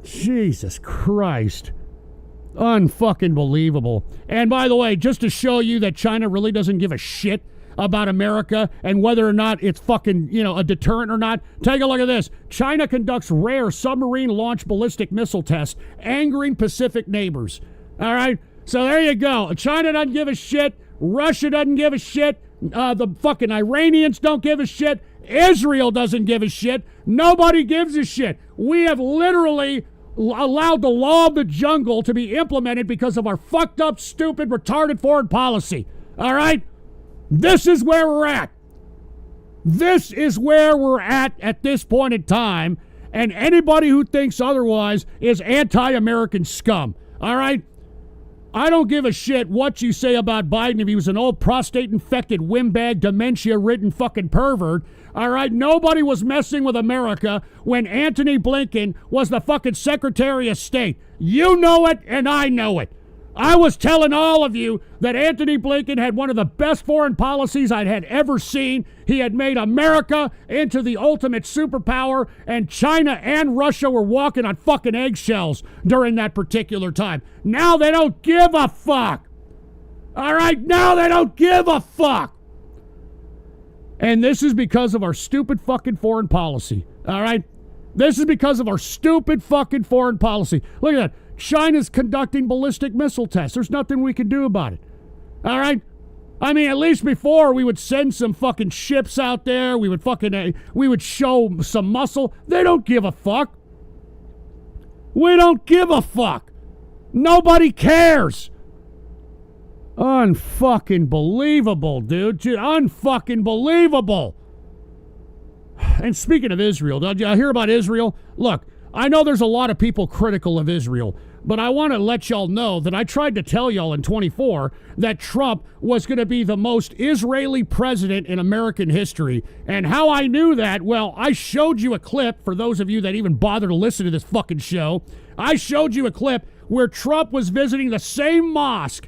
Jesus Christ. Unfucking believable. And by the way, just to show you that China really doesn't give a shit about America and whether or not it's fucking, a deterrent or not. Take a look at this. China conducts rare submarine-launched ballistic missile tests, angering Pacific neighbors. All right? So there you go. China doesn't give a shit. Russia doesn't give a shit. The fucking Iranians don't give a shit. Israel doesn't give a shit. Nobody gives a shit. We have literally allowed the law of the jungle to be implemented because of our fucked up, stupid, retarded foreign policy. All right? This is where we're at. This is where we're at this point in time, and anybody who thinks otherwise is anti-American scum. All right? I don't give a shit what you say about Biden if he was an old prostate-infected, windbag, dementia-ridden fucking pervert. All right? Nobody was messing with America when Antony Blinken was the fucking Secretary of State. You know it, and I know it. I was telling all of you that Antony Blinken had one of the best foreign policies I had ever seen. He had made America into the ultimate superpower, and China and Russia were walking on fucking eggshells during that particular time. Now they don't give a fuck. All right? Now they don't give a fuck. And this is because of our stupid fucking foreign policy. All right? This is because of our stupid fucking foreign policy. Look at that. China's conducting ballistic missile tests. There's nothing we can do about it. All right? I mean, at least before we would send some fucking ships out there. We would show some muscle. They don't give a fuck. We don't give a fuck. Nobody cares. Unfucking believable, dude. Unfucking believable. And speaking of Israel, did you hear about Israel? Look, I know there's a lot of people critical of Israel, but I want to let y'all know that I tried to tell y'all in 24 that Trump was going to be the most Israeli president in American history. And how I knew that, well, I showed you a clip, for those of you that even bother to listen to this fucking show. I showed you a clip where Trump was visiting the same mosque,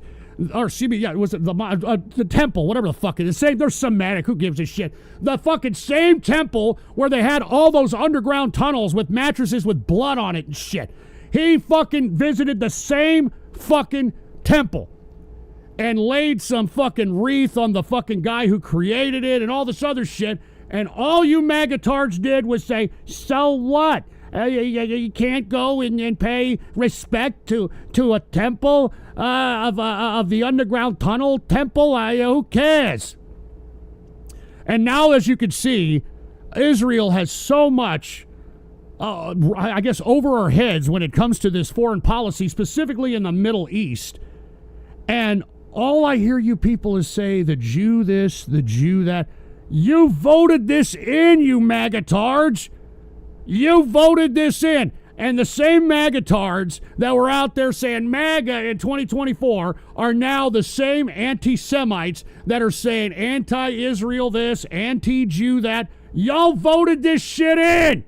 or excuse me, yeah, was it the temple, whatever the fuck it is. They're Semitic, who gives a shit? The fucking same temple where they had all those underground tunnels with mattresses with blood on it and shit. He fucking visited the same fucking temple and laid some fucking wreath on the fucking guy who created it and all this other shit. And all you magatards did was say, so what? You can't go and pay respect to a temple of the underground tunnel temple? Who cares? And now, as you can see, Israel has so much, I guess, over our heads when it comes to this foreign policy, specifically in the Middle East. And all I hear you people is say, the Jew this, the Jew that. You voted this in, you magatards. You voted this in. And the same magatards that were out there saying MAGA in 2024 are now the same anti-Semites that are saying anti-Israel this, anti-Jew that. Y'all voted this shit in.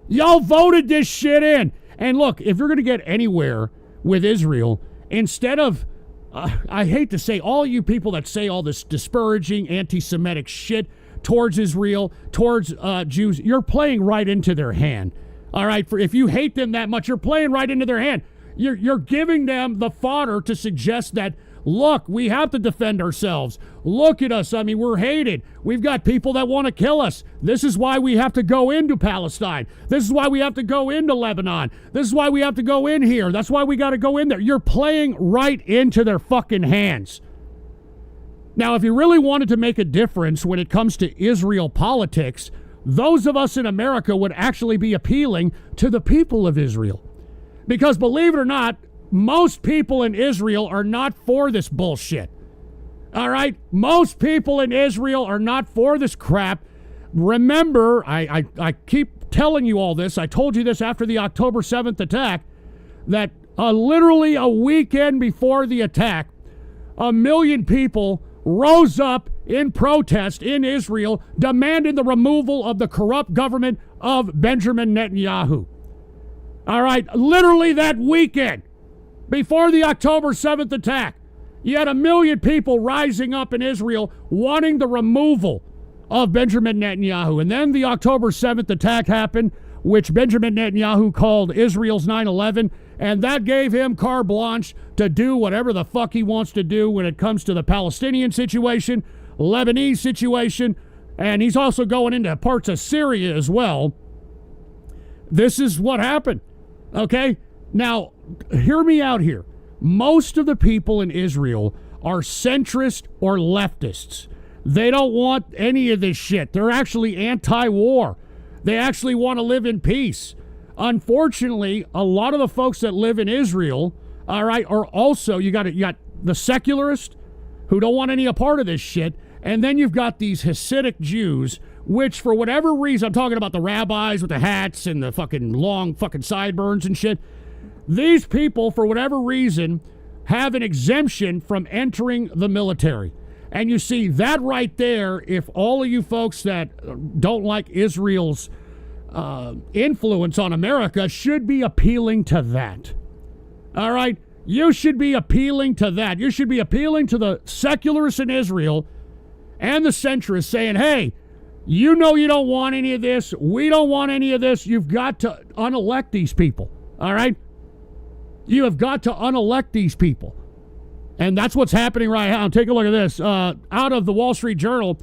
Y'all voted this shit in. And look, if you're going to get anywhere with Israel, instead of, I hate to say, all you people that say all this disparaging anti-Semitic shit towards Israel, towards Jews, you're playing right into their hand. All right, if you hate them that much, you're playing right into their hand. You're giving them the fodder to suggest that, look, we have to defend ourselves. Look at us. I mean, we're hated. We've got people that want to kill us. This is why we have to go into Palestine. This is why we have to go into Lebanon. This is why we have to go in here. That's why we got to go in there. You're playing right into their fucking hands. Now, if you really wanted to make a difference when it comes to Israel politics, those of us in America would actually be appealing to the people of Israel. Because believe it or not, most people in Israel are not for this bullshit. All right? Most people in Israel are not for this crap. Remember, I keep telling you all this. I told you this after the October 7th attack, that literally a weekend before the attack, 1 million people rose up in protest in Israel, demanding the removal of the corrupt government of Benjamin Netanyahu. All right, literally that weekend, before the October 7th attack, you had 1 million people rising up in Israel wanting the removal of Benjamin Netanyahu. And then the October 7th attack happened, which Benjamin Netanyahu called Israel's 9/11, and that gave him carte blanche to do whatever the fuck he wants to do when it comes to the Palestinian situation, Lebanese situation, and he's also going into parts of Syria as well. This is what happened, okay? Now, hear me out here. Most of the people in Israel are centrist or leftists. They don't want any of this shit. They're actually anti-war. They actually want to live in peace. Unfortunately, a lot of the folks that live in Israel, all right, are also, you got the secularists who don't want any a part of this shit, And then you've got these Hasidic Jews, which for whatever reason, I'm talking about the rabbis with the hats and the fucking long fucking sideburns and shit. These people, for whatever reason, have an exemption from entering the military. And you see that right there, if all of you folks that don't like Israel's influence on America should be appealing to that. All right? You should be appealing to that. You should be appealing to the secularists in Israel and the centrists saying, hey, you know you don't want any of this. We don't want any of this. You've got to unelect these people. All right? You have got to unelect these people. And that's what's happening right now. Take a look at this. Out of the Wall Street Journal,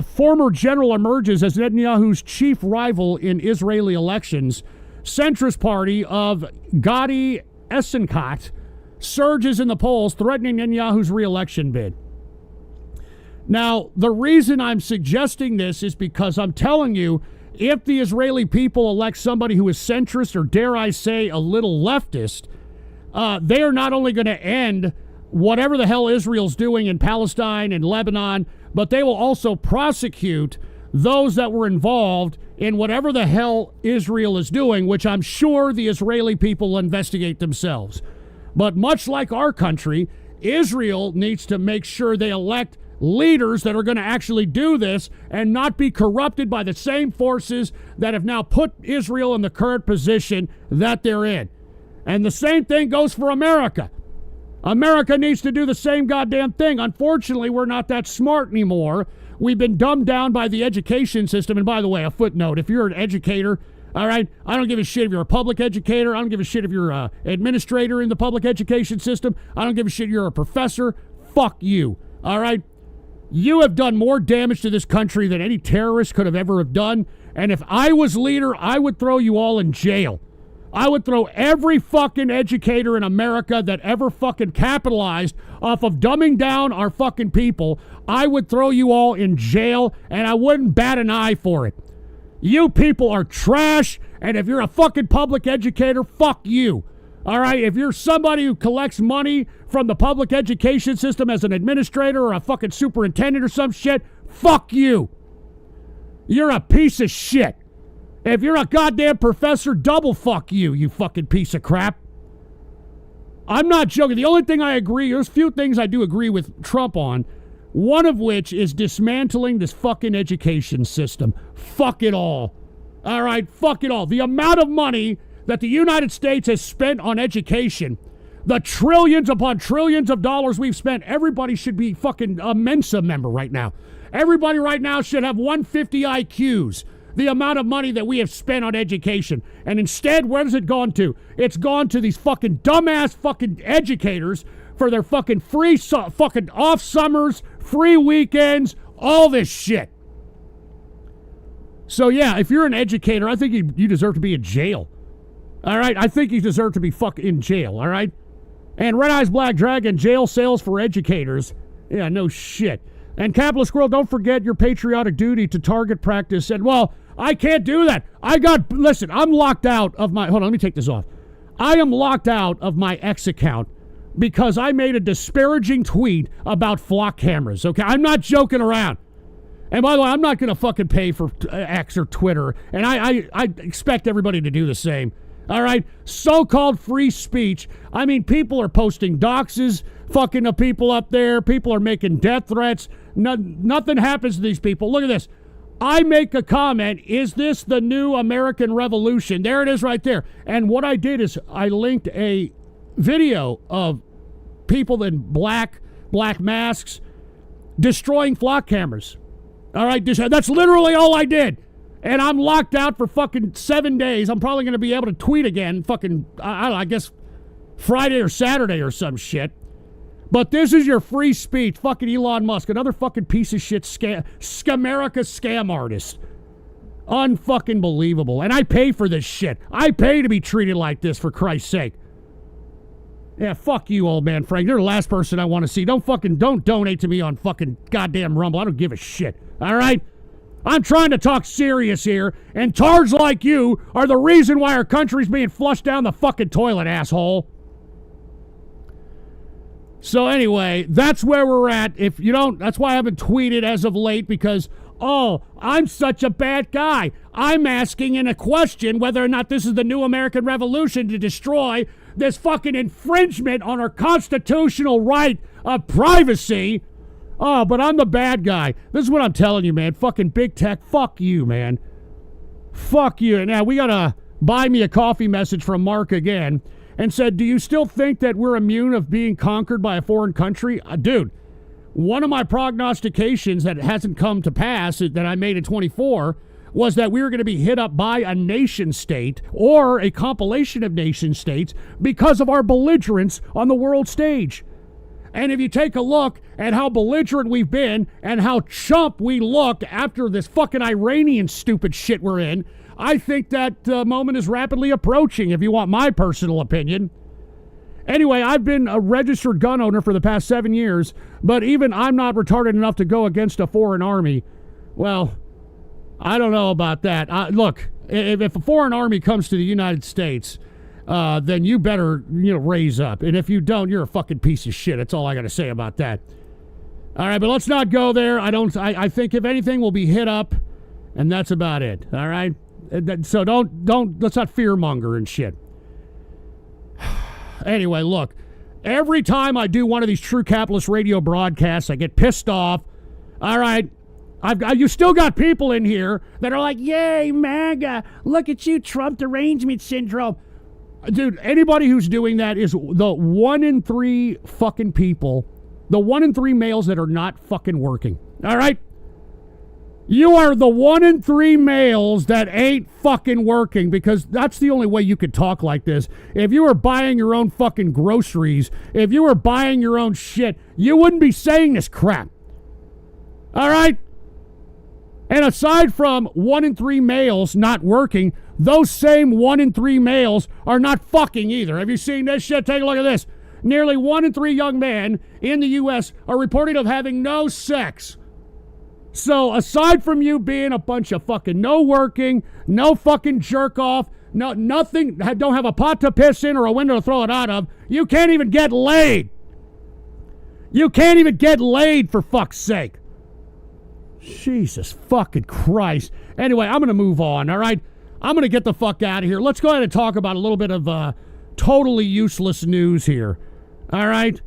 former general emerges as Netanyahu's chief rival in Israeli elections. Centrist party of Gadi Eisenkot surges in the polls, threatening Netanyahu's re-election bid. Now, the reason I'm suggesting this is because I'm telling you, if the Israeli people elect somebody who is centrist, or dare I say a little leftist, they are not only going to end whatever the hell Israel's doing in Palestine and Lebanon, but they will also prosecute those that were involved in whatever the hell Israel is doing, which I'm sure the Israeli people will investigate themselves. But much like our country, Israel needs to make sure they elect leaders that are going to actually do this and not be corrupted by the same forces that have now put Israel in the current position that they're in. And the same thing goes for America. America needs to do the same goddamn thing. Unfortunately, we're not that smart anymore. We've been dumbed down by the education system. And by the way, a footnote, if you're an educator, all right, I don't give a shit if you're a public educator. I don't give a shit if you're an administrator in the public education system. I don't give a shit if you're a professor. Fuck you, all right? You have done more damage to this country than any terrorist could have ever have done. And if I was leader, I would throw you all in jail. I would throw every fucking educator in America that ever fucking capitalized off of dumbing down our fucking people. I would throw you all in jail, and I wouldn't bat an eye for it. You people are trash, and if you're a fucking public educator, fuck you. All right? If you're somebody who collects money from the public education system as an administrator or a fucking superintendent or some shit, fuck you. You're a piece of shit. If you're a goddamn professor, double fuck you, you fucking piece of crap. I'm not joking. The only thing I agree, there's few things I do agree with Trump on, one of which is dismantling this fucking education system. Fuck it all. All right, fuck it all. The amount of money that the United States has spent on education, the trillions upon trillions of dollars we've spent, everybody should be fucking a Mensa member right now. Everybody right now should have 150 IQs. The amount of money that we have spent on education. And instead, where has it gone to? It's gone to these fucking dumbass fucking educators for their fucking free fucking off summers, free weekends, all this shit. So yeah, if you're an educator, I think you deserve to be in jail. All right? I think you deserve to be fucking in jail, all right? And Red Eyes Black Dragon, jail sales for educators. Yeah, no shit. And Capitalist Squirrel, don't forget your patriotic duty to target practice. And, well, I can't do that. Listen, I'm locked out of my, hold on, let me take this off. I am locked out of my X account because I made a disparaging tweet about flock cameras, okay? I'm not joking around. And by the way, I'm not going to fucking pay for X or Twitter, and I expect everybody to do the same. All right? So-called free speech. I mean, people are posting doxes, fucking the people up there. People are making death threats. Nothing happens to these people. Look at this. I make a comment, is this the new American Revolution? There it is right there. And what I did is I linked a video of people in black masks destroying flock cameras. All right? That's literally all I did. And I'm locked out for fucking 7 days. I'm probably going to be able to tweet again fucking, I guess, Friday or Saturday or some shit. But this is your free speech. Fucking Elon Musk, another fucking piece of shit Scamerica scam artist. Unfucking believable. And I pay for this shit. I pay to be treated like this, for Christ's sake. Yeah, fuck you, old man Frank. You're the last person I want to see. Don't donate to me on fucking goddamn Rumble. I don't give a shit. All right? I'm trying to talk serious here, and tards like you are the reason why our country's being flushed down the fucking toilet, asshole. So anyway, that's where we're at. If you don't, that's why I haven't tweeted as of late, because, oh, I'm such a bad guy. I'm asking in a question whether or not this is the new American Revolution to destroy this fucking infringement on our constitutional right of privacy. Oh, but I'm the bad guy. This is what I'm telling you, man. Fucking big tech. Fuck you, man. Fuck you. Now, we got a buy me a coffee message from Mark again, and said, do you still think that we're immune of being conquered by a foreign country? Dude, one of my prognostications that hasn't come to pass that I made in 24 was that we were going to be hit up by a nation state or a compilation of nation states because of our belligerence on the world stage. And if you take a look at how belligerent we've been and how chump we look after this fucking Iranian stupid shit we're in, I think that moment is rapidly approaching, if you want my personal opinion. Anyway, I've been a registered gun owner for the past 7 years, but even I'm not retarded enough to go against a foreign army. Well, I don't know about that. Look, if a foreign army comes to the United States, then you better, raise up. And if you don't, you're a fucking piece of shit. That's all I got to say about that. All right, but let's not go there. I think if anything, we'll be hit up, and that's about it. All right? So let's not fearmonger and shit. Anyway, look, every time I do one of these True Capitalist radio broadcasts, I get pissed off. All right, you still got people in here that are like, yay, MAGA, look at you, Trump derangement syndrome. Dude, anybody who's doing that is the 1 in 3 fucking people, the 1 in 3 males that are not fucking working. All right? You are the 1 in 3 males that ain't fucking working, because that's the only way you could talk like this. If you were buying your own fucking groceries, if you were buying your own shit, you wouldn't be saying this crap. All right? And aside from 1 in 3 males not working, those same 1 in 3 males are not fucking either. Have you seen this shit? Take a look at this. Nearly 1 in 3 young men in the U.S. are reported of having no sex. So aside from you being a bunch of fucking no working, no fucking jerk off, nothing, don't have a pot to piss in or a window to throw it out of, you can't even get laid. You can't even get laid, for fuck's sake. Jesus fucking Christ. Anyway, I'm going to move on, all right? I'm going to get the fuck out of here. Let's go ahead and talk about a little bit of totally useless news here, all right?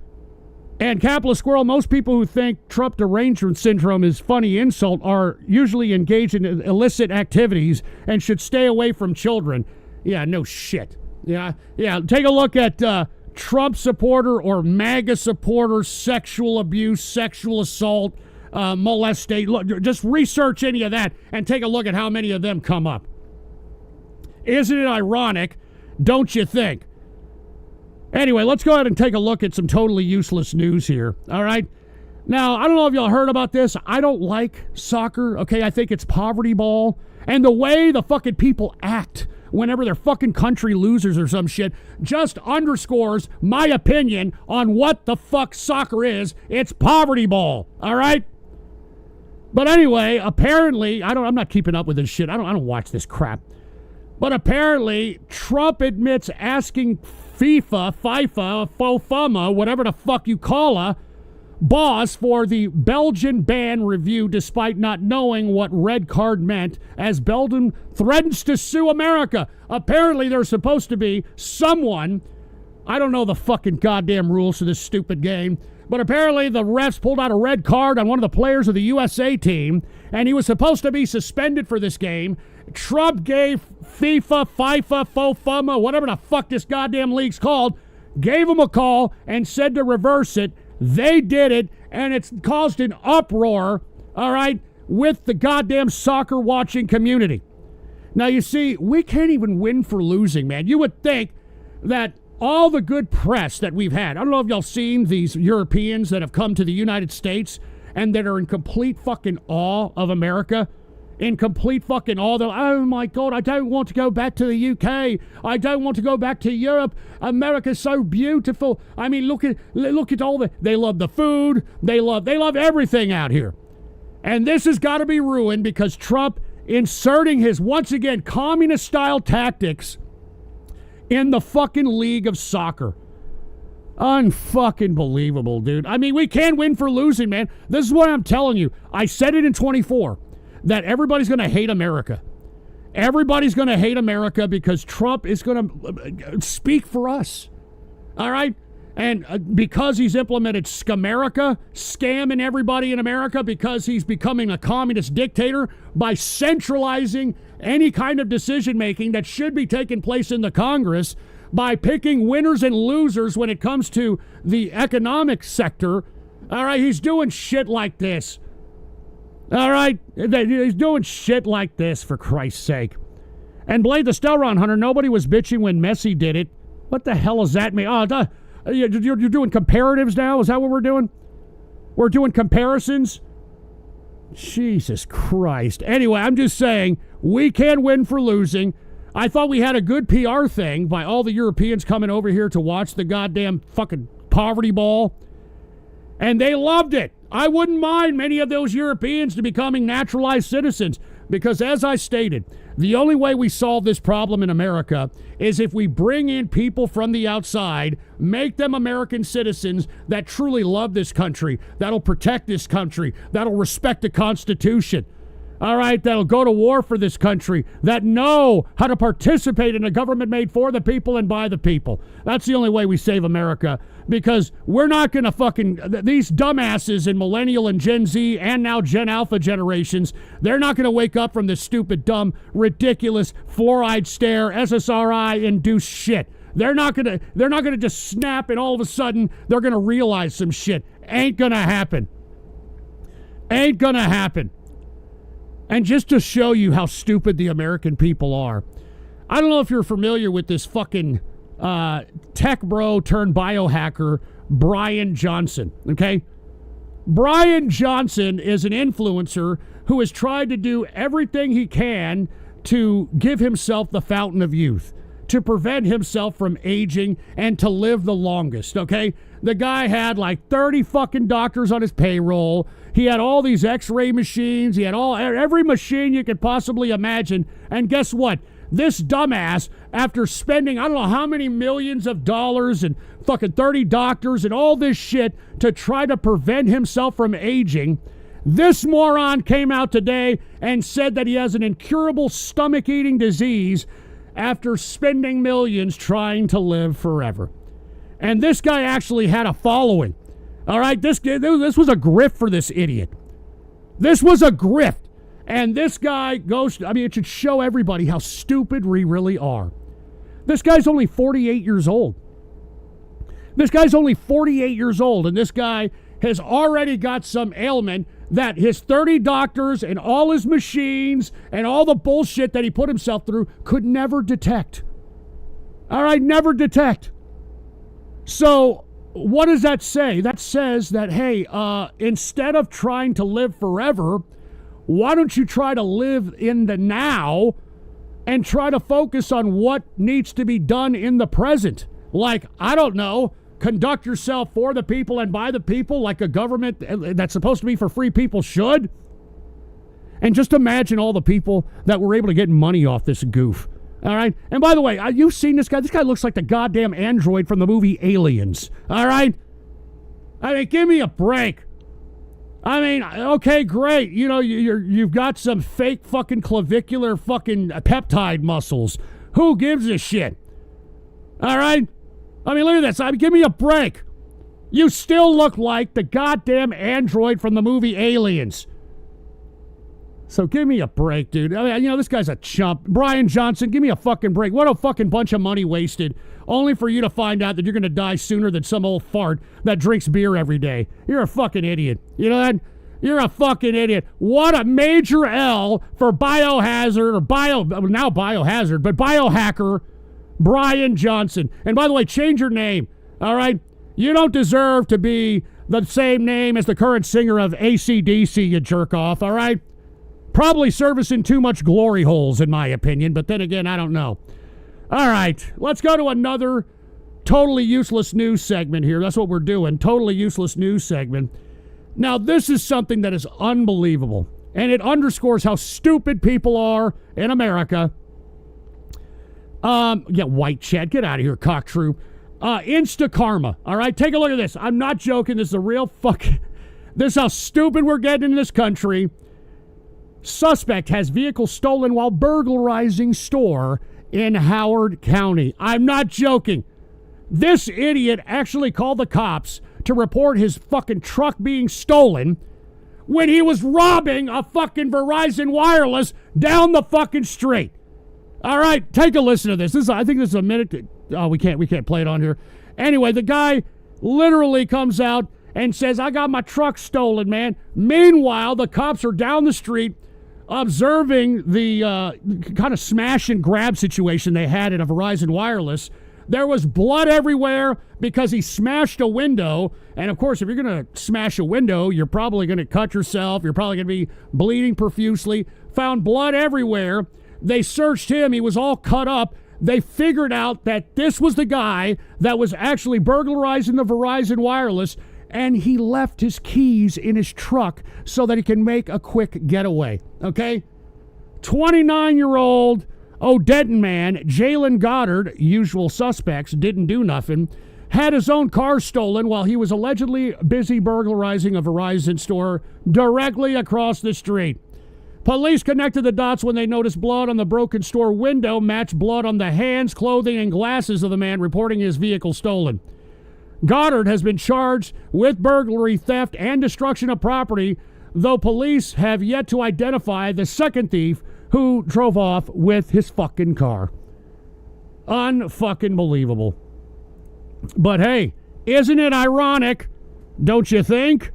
And Capitalist Squirrel, most people who think Trump derangement syndrome is funny insult are usually engaged in illicit activities and should stay away from children. Yeah, no shit. Yeah. Take a look at Trump supporter or MAGA supporter sexual abuse, sexual assault, molestation. Look, just research any of that and take a look at how many of them come up. Isn't it ironic, don't you think? Anyway, let's go ahead and take a look at some totally useless news here, all right? Now, I don't know if y'all heard about this. I don't like soccer, okay? I think it's poverty ball. And the way the fucking people act whenever their fucking country loses or some shit just underscores my opinion on what the fuck soccer is. It's poverty ball, all right? But anyway, apparently, I'm not keeping up with this shit. I don't watch this crap. But apparently, Trump admits asking FIFA, FOFUMA, whatever the fuck you call her, boss for the Belgian ban review despite not knowing what red card meant, as Belgium threatens to sue America. Apparently there's supposed to be someone, I don't know the fucking goddamn rules to this stupid game, but apparently the refs pulled out a red card on one of the players of the USA team, and he was supposed to be suspended for this game. Trump gave FIFA, FOFUMA, whatever the fuck this goddamn league's called, gave him a call and said to reverse it. They did it, and it's caused an uproar, all right, with the goddamn soccer watching community. Now, you see, we can't even win for losing, man. You would think that all the good press that we've had, I don't know if y'all seen these Europeans that have come to the United States and that are in complete fucking awe of America. In complete fucking awe. They're like, oh my God, I don't want to go back to the UK. I don't want to go back to Europe. America's so beautiful. I mean, look at all they love the food. They love everything out here. And this has got to be ruined because Trump inserting his, once again, communist style tactics in the fucking league of soccer. Unfucking believable, dude. I mean, we can win for losing, man. This is what I'm telling you. I said it in 24 that everybody's going to hate America. Everybody's going to hate America because Trump is going to speak for us. All right? And because he's implemented Scamerica, scamming everybody in America, because he's becoming a communist dictator by centralizing any kind of decision-making that should be taking place in the Congress, by picking winners and losers when it comes to the economic sector. All right, he's doing shit like this. All right, he's doing shit like this, for Christ's sake. And Blade the Stellron Hunter, nobody was bitching when Messi did it. What the hell does that mean? Oh, you're doing comparatives now? Is that what we're doing? We're doing comparisons? Jesus Christ. Anyway, I'm just saying, we can win for losing. I thought we had a good PR thing by all the Europeans coming over here to watch the goddamn fucking poverty ball. And they loved it. I wouldn't mind many of those Europeans to becoming naturalized citizens. Because as I stated, the only way we solve this problem in America is if we bring in people from the outside, make them American citizens that truly love this country, that'll protect this country, that'll respect the Constitution. All right, that'll go to war for this country, that know how to participate in a government made for the people and by the people. That's the only way we save America, because we're not going to fucking, these dumbasses in Millennial and Gen Z and now Gen Alpha generations, they're not going to wake up from this stupid, dumb, ridiculous, fluoride stare, SSRI-induced shit. They're not going to just snap and all of a sudden they're going to realize some shit. Ain't going to happen. Ain't going to happen. And just to show you how stupid the American people are, I don't know if you're familiar with this fucking tech bro turned biohacker, Brian Johnson, okay? Brian Johnson is an influencer who has tried to do everything he can to give himself the fountain of youth, to prevent himself from aging and to live the longest, okay? The guy had like 30 fucking doctors on his payroll. He had all these x-ray machines. He had every machine you could possibly imagine. And guess what? This dumbass, after spending I don't know how many millions of dollars and fucking 30 doctors and all this shit to try to prevent himself from aging, this moron came out today and said that he has an incurable stomach-eating disease after spending millions trying to live forever. And this guy actually had a following. All right, this was a grift for this idiot. This was a grift. And this guy goes, it should show everybody how stupid we really are. This guy's only 48 years old. This guy's only 48 years old, and this guy has already got some ailment that his 30 doctors and all his machines and all the bullshit that he put himself through could never detect. All right, never detect. So what does that say? That says that, hey, instead of trying to live forever, why don't you try to live in the now and try to focus on what needs to be done in the present? Like, I don't know, conduct yourself for the people and by the people like a government that's supposed to be for free people should. And just imagine all the people that were able to get money off this goof. All right? And by the way, you've seen this guy. This guy looks like the goddamn android from the movie Aliens. All right? Give me a break. Okay, great. You know, you've got some fake fucking clavicular fucking peptide muscles. Who gives a shit? All right? Look at this. Give me a break. You still look like the goddamn android from the movie Aliens. So give me a break, dude. This guy's a chump. Brian Johnson, give me a fucking break. What a fucking bunch of money wasted, only for you to find out that you're going to die sooner than some old fart that drinks beer every day. You're a fucking idiot. You know that? You're a fucking idiot. What a major L for biohacker, but biohacker Brian Johnson. And by the way, change your name, all right? You don't deserve to be the same name as the current singer of AC/DC, you jerk off, all right? Probably servicing too much glory holes, in my opinion, but then again, I don't know. All right, let's go to another totally useless news segment here. That's what we're doing, totally useless news segment. Now, this is something that is unbelievable, and it underscores how stupid people are in America. White Chad, get out of here, cock troop. Insta karma. All right, take a look at this. I'm not joking. This is a real This is how stupid we're getting in this country. Suspect has vehicle stolen while burglarizing store in Howard County. I'm not joking. This idiot actually called the cops to report his fucking truck being stolen when he was robbing a fucking Verizon Wireless down the fucking street. All right, take a listen to this. I think this is a minute. Oh, we can't play it on here. Anyway, the guy literally comes out and says, I got my truck stolen, man. Meanwhile, the cops are down the street observing the kind of smash and grab situation they had at a Verizon Wireless. There was blood everywhere because he smashed a window. And of course, if you're going to smash a window, you're probably going to cut yourself. You're probably going to be bleeding profusely. Found blood everywhere. They searched him. He was all cut up. They figured out that this was the guy that was actually burglarizing the Verizon Wireless, and he left his keys in his truck so that he can make a quick getaway. Okay? 29-year-old Odenton man, Jalen Goddard, usual suspects, didn't do nothing, had his own car stolen while he was allegedly busy burglarizing a Verizon store directly across the street. Police connected the dots when they noticed blood on the broken store window matched blood on the hands, clothing, and glasses of the man reporting his vehicle stolen. Goddard has been charged with burglary, theft, and destruction of property, though police have yet to identify the second thief who drove off with his fucking car. Unfucking believable. But hey, isn't it ironic? Don't you think?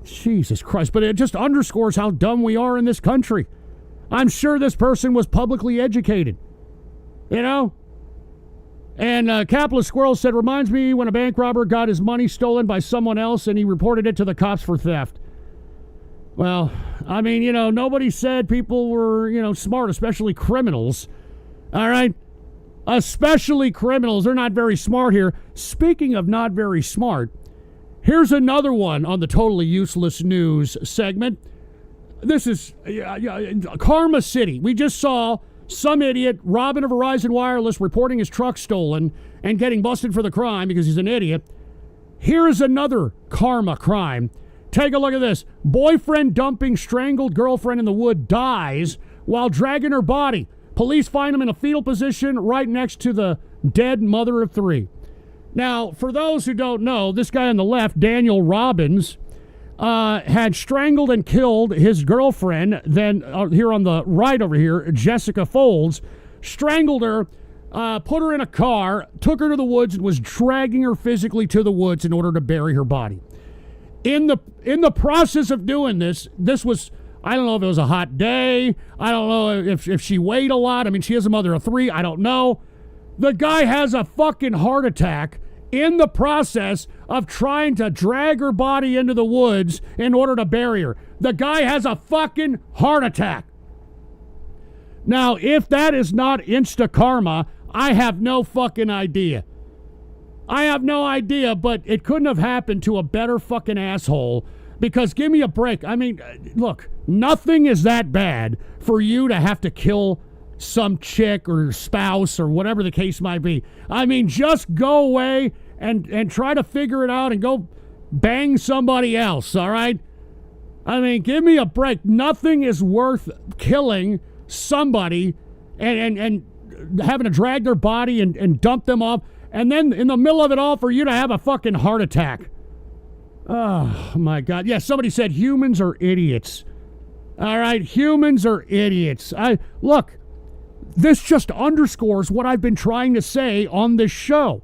Jesus Christ, but it just underscores how dumb we are in this country. I'm sure this person was publicly educated. You know? And Capitalist Squirrel said, reminds me when a bank robber got his money stolen by someone else and he reported it to the cops for theft. Well, I mean, you know, nobody said people were, you know, smart, especially criminals. All right? Especially criminals. They're not very smart here. Speaking of not very smart, here's another one on the totally useless news segment. This is Karma City. We just saw some idiot robbing a Verizon Wireless, reporting his truck stolen, and getting busted for the crime because he's an idiot. Here's another karma crime. Take a look at this. Boyfriend dumping strangled girlfriend in the wood dies while dragging her body. Police find him in a fetal position right next to the dead mother of three. Now, for those who don't know, this guy on the left, Daniel Robbins, had strangled and killed his girlfriend. Then here on the right over here, Jessica Folds, strangled her, put her in a car, took her to the woods, and was dragging her physically to the woods in order to bury her body. In the process of doing this was, I don't know if it was a hot day. I don't know if she weighed a lot. I mean, she is a mother of three. I don't know. The guy has a fucking heart attack in the process of trying to drag her body into the woods in order to bury her. The guy has a fucking heart attack. Now, if that is not insta karma, I have no fucking idea. I have no idea, but it couldn't have happened to a better fucking asshole. Because give me a break. I mean, look, nothing is that bad for you to have to kill some chick or spouse or whatever the case might be. I mean, just go away and try to figure it out and go bang somebody else, all right? I mean, give me a break. Nothing is worth killing somebody and having to drag their body and dump them off, and then in the middle of it all for you to have a fucking heart attack. Oh, my God. Yeah, somebody said humans are idiots. All right, humans are idiots. Look, this just underscores what I've been trying to say on this show.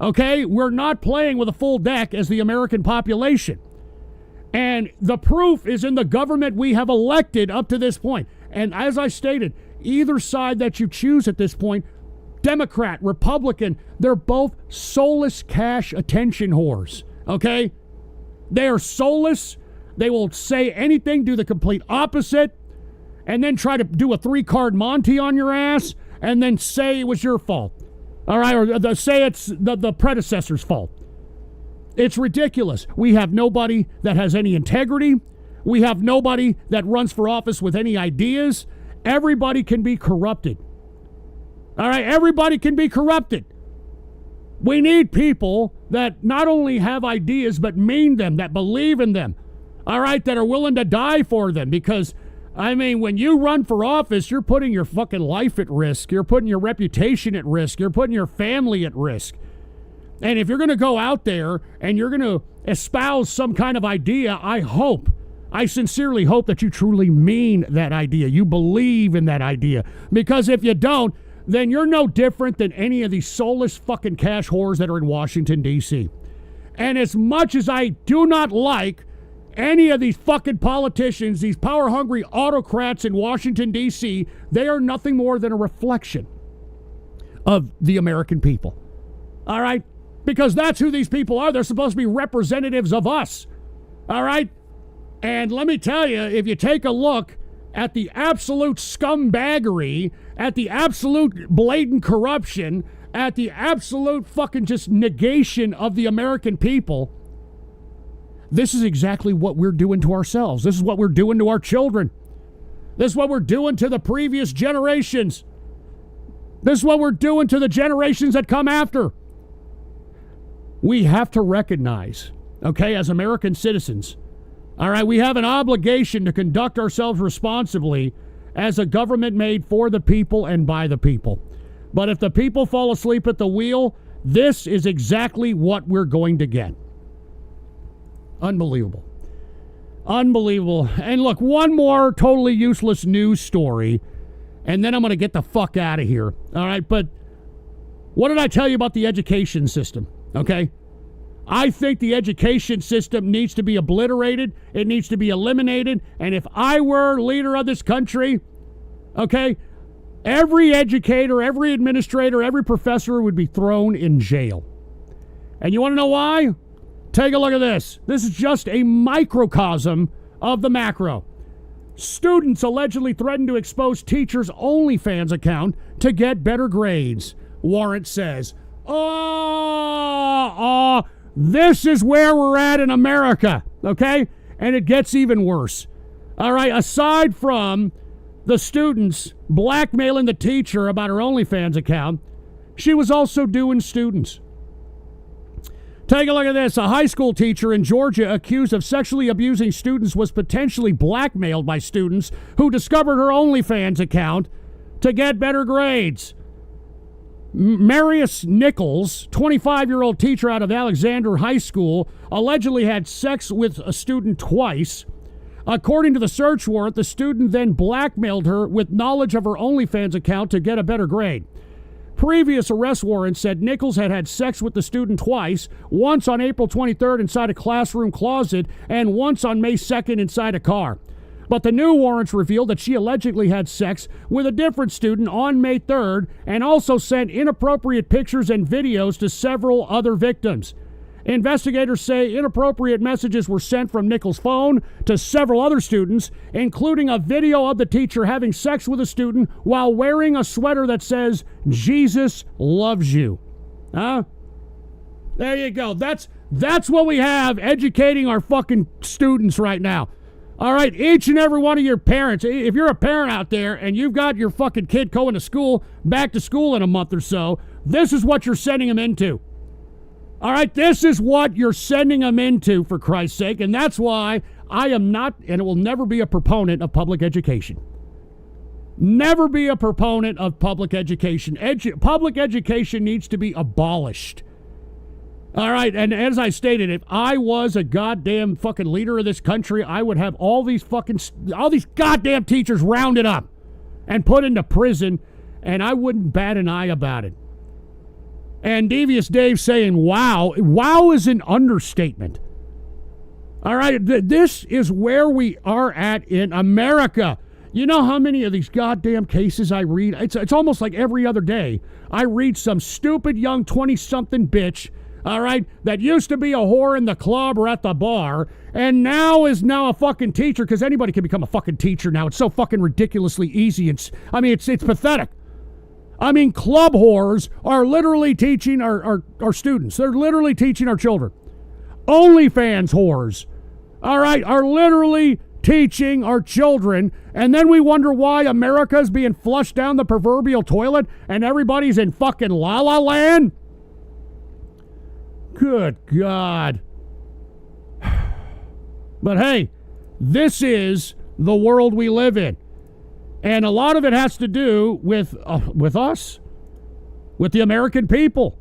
Okay? We're not playing with a full deck as the American population. And the proof is in the government we have elected up to this point. And as I stated, either side that you choose at this point, Democrat, Republican, they're both soulless cash attention whores. Okay? They are soulless. They will say anything, do the complete opposite, and then try to do a 3-card Monty on your ass, and then say it was your fault. All right? Or say it's the predecessor's fault. It's ridiculous. We have nobody that has any integrity. We have nobody that runs for office with any ideas. Everybody can be corrupted. All right? Everybody can be corrupted. We need people that not only have ideas, but mean them, that believe in them, all right, that are willing to die for them. Because, I mean, when you run for office, you're putting your fucking life at risk. You're putting your reputation at risk. You're putting your family at risk. And if you're going to go out there and you're going to espouse some kind of idea, I sincerely hope that you truly mean that idea. You believe in that idea. Because if you don't, then you're no different than any of these soulless fucking cash whores that are in Washington, D.C. And as much as I do not like any of these fucking politicians, these power-hungry autocrats in Washington, D.C., they are nothing more than a reflection of the American people. All right? Because that's who these people are. They're supposed to be representatives of us. All right? And let me tell you, if you take a look at the absolute scumbaggery, at the absolute blatant corruption, at the absolute fucking just negation of the American people, this is exactly what we're doing to ourselves. This is what we're doing to our children. This is what we're doing to the previous generations. This is what we're doing to the generations that come after. We have to recognize, okay, as American citizens, all right, we have an obligation to conduct ourselves responsibly as a government made for the people and by the people. But if the people fall asleep at the wheel, this is exactly what we're going to get. Unbelievable. Unbelievable. And look, one more totally useless news story, and then I'm going to get the fuck out of here. All right, but what did I tell you about the education system? Okay? I think the education system needs to be obliterated. It needs to be eliminated. And if I were leader of this country, okay, every educator, every administrator, every professor would be thrown in jail. And you want to know why? Take a look at this. This is just a microcosm of the macro. Students allegedly threatened to expose teachers' OnlyFans account to get better grades. Warrant says, this is where we're at in America, okay? And it gets even worse. All right, aside from the students blackmailing the teacher about her OnlyFans account, she was also doing students. Take a look at this. A high school teacher in Georgia accused of sexually abusing students was potentially blackmailed by students who discovered her OnlyFans account to get better grades. Marius Nichols, 25-year-old teacher out of Alexander High School, allegedly had sex with a student twice. According to the search warrant, the student then blackmailed her with knowledge of her OnlyFans account to get a better grade. Previous arrest warrants said Nichols had had sex with the student twice, once on April 23rd inside a classroom closet and once on May 2nd inside a car. But the new warrants revealed that she allegedly had sex with a different student on May 3rd and also sent inappropriate pictures and videos to several other victims. Investigators say inappropriate messages were sent from Nichols' phone to several other students, including a video of the teacher having sex with a student while wearing a sweater that says, "Jesus loves you." Huh? There you go. That's what we have educating our fucking students right now. All right, each and every one of your parents, if you're a parent out there and you've got your fucking kid going to school, back to school in a month or so, this is what you're sending them into. All right, this is what you're sending them into, for Christ's sake, and that's why I am not, and it will never be a proponent of public education. Never be a proponent of public education. Public education needs to be abolished. All right, and as I stated, if I was a goddamn fucking leader of this country, I would have all these goddamn teachers rounded up and put into prison, and I wouldn't bat an eye about it. And Devious Dave saying, wow is an understatement. All right, this is where we are at in America. You know how many of these goddamn cases I read? It's almost like every other day I read some stupid young 20-something bitch, all right, that used to be a whore in the club or at the bar, and now is a fucking teacher, because anybody can become a fucking teacher now. It's so fucking ridiculously easy. It's pathetic. I mean, club whores are literally teaching our students. They're literally teaching our children. OnlyFans whores, all right, are literally teaching our children, and then we wonder why America is being flushed down the proverbial toilet and everybody's in fucking la-la land. Good God. But hey, this is the world we live in. And a lot of it has to do with us, with the American people.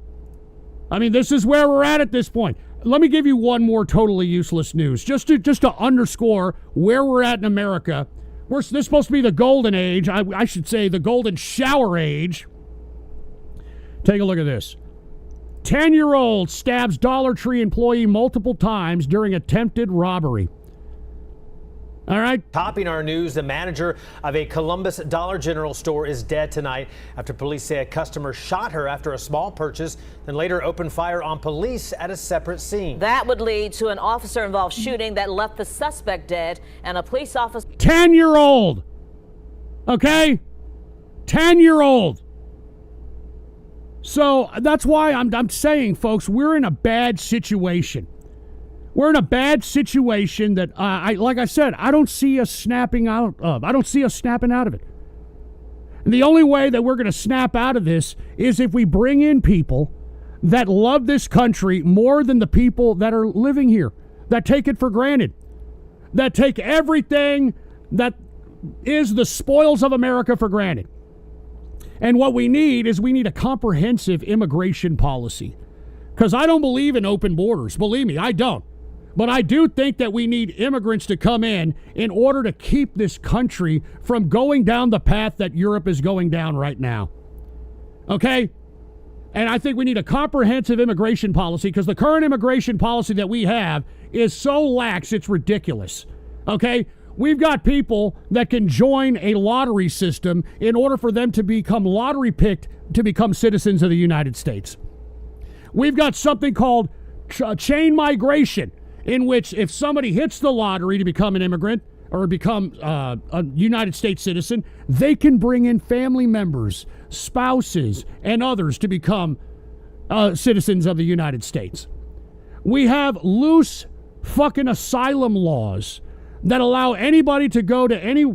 I mean, this is where we're at this point. Let me give you one more totally useless news, just to underscore where we're at in America. This is supposed to be the golden age. I should say the golden shower age. Take a look at this. 10-year-old stabs Dollar Tree employee multiple times during attempted robbery. All right.
Topping our news, the manager of a Columbus Dollar General store is dead tonight after police say a customer shot her after a small purchase, then later opened fire on police at a separate scene.
That would lead to an officer-involved shooting that left the suspect dead and a police officer.
10-year-old. Okay? 10-year-old. So that's why I'm saying, folks, we're in a bad situation. We're in a bad situation that, like I said, I don't see us snapping out of. I don't see us snapping out of it. And the only way that we're going to snap out of this is if we bring in people that love this country more than the people that are living here, that take it for granted, that take everything that is the spoils of America for granted. And what we need is a comprehensive immigration policy. Because I don't believe in open borders. Believe me, I don't. But I do think that we need immigrants to come in order to keep this country from going down the path that Europe is going down right now. Okay? And I think we need a comprehensive immigration policy because the current immigration policy that we have is so lax, it's ridiculous. Okay? We've got people that can join a lottery system in order for them to become lottery picked to become citizens of the United States. We've got something called chain migration, in which if somebody hits the lottery to become an immigrant or become a United States citizen, they can bring in family members, spouses, and others to become citizens of the United States. We have loose fucking asylum laws that allow anybody to go to any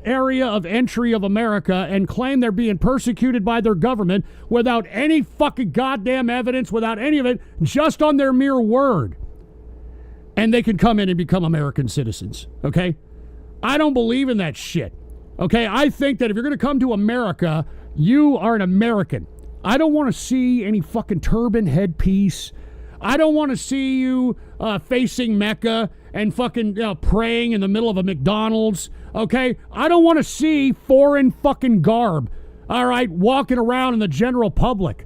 area of entry of America and claim they're being persecuted by their government without any fucking goddamn evidence, without any of it, just on their mere word. And they can come in and become American citizens, okay? I don't believe in that shit, okay? I think that if you're going to come to America, you are an American. I don't want to see any fucking turban headpiece. I don't want to see you facing Mecca and fucking praying in the middle of a McDonald's, okay? I don't want to see foreign fucking garb, all right, walking around in the general public,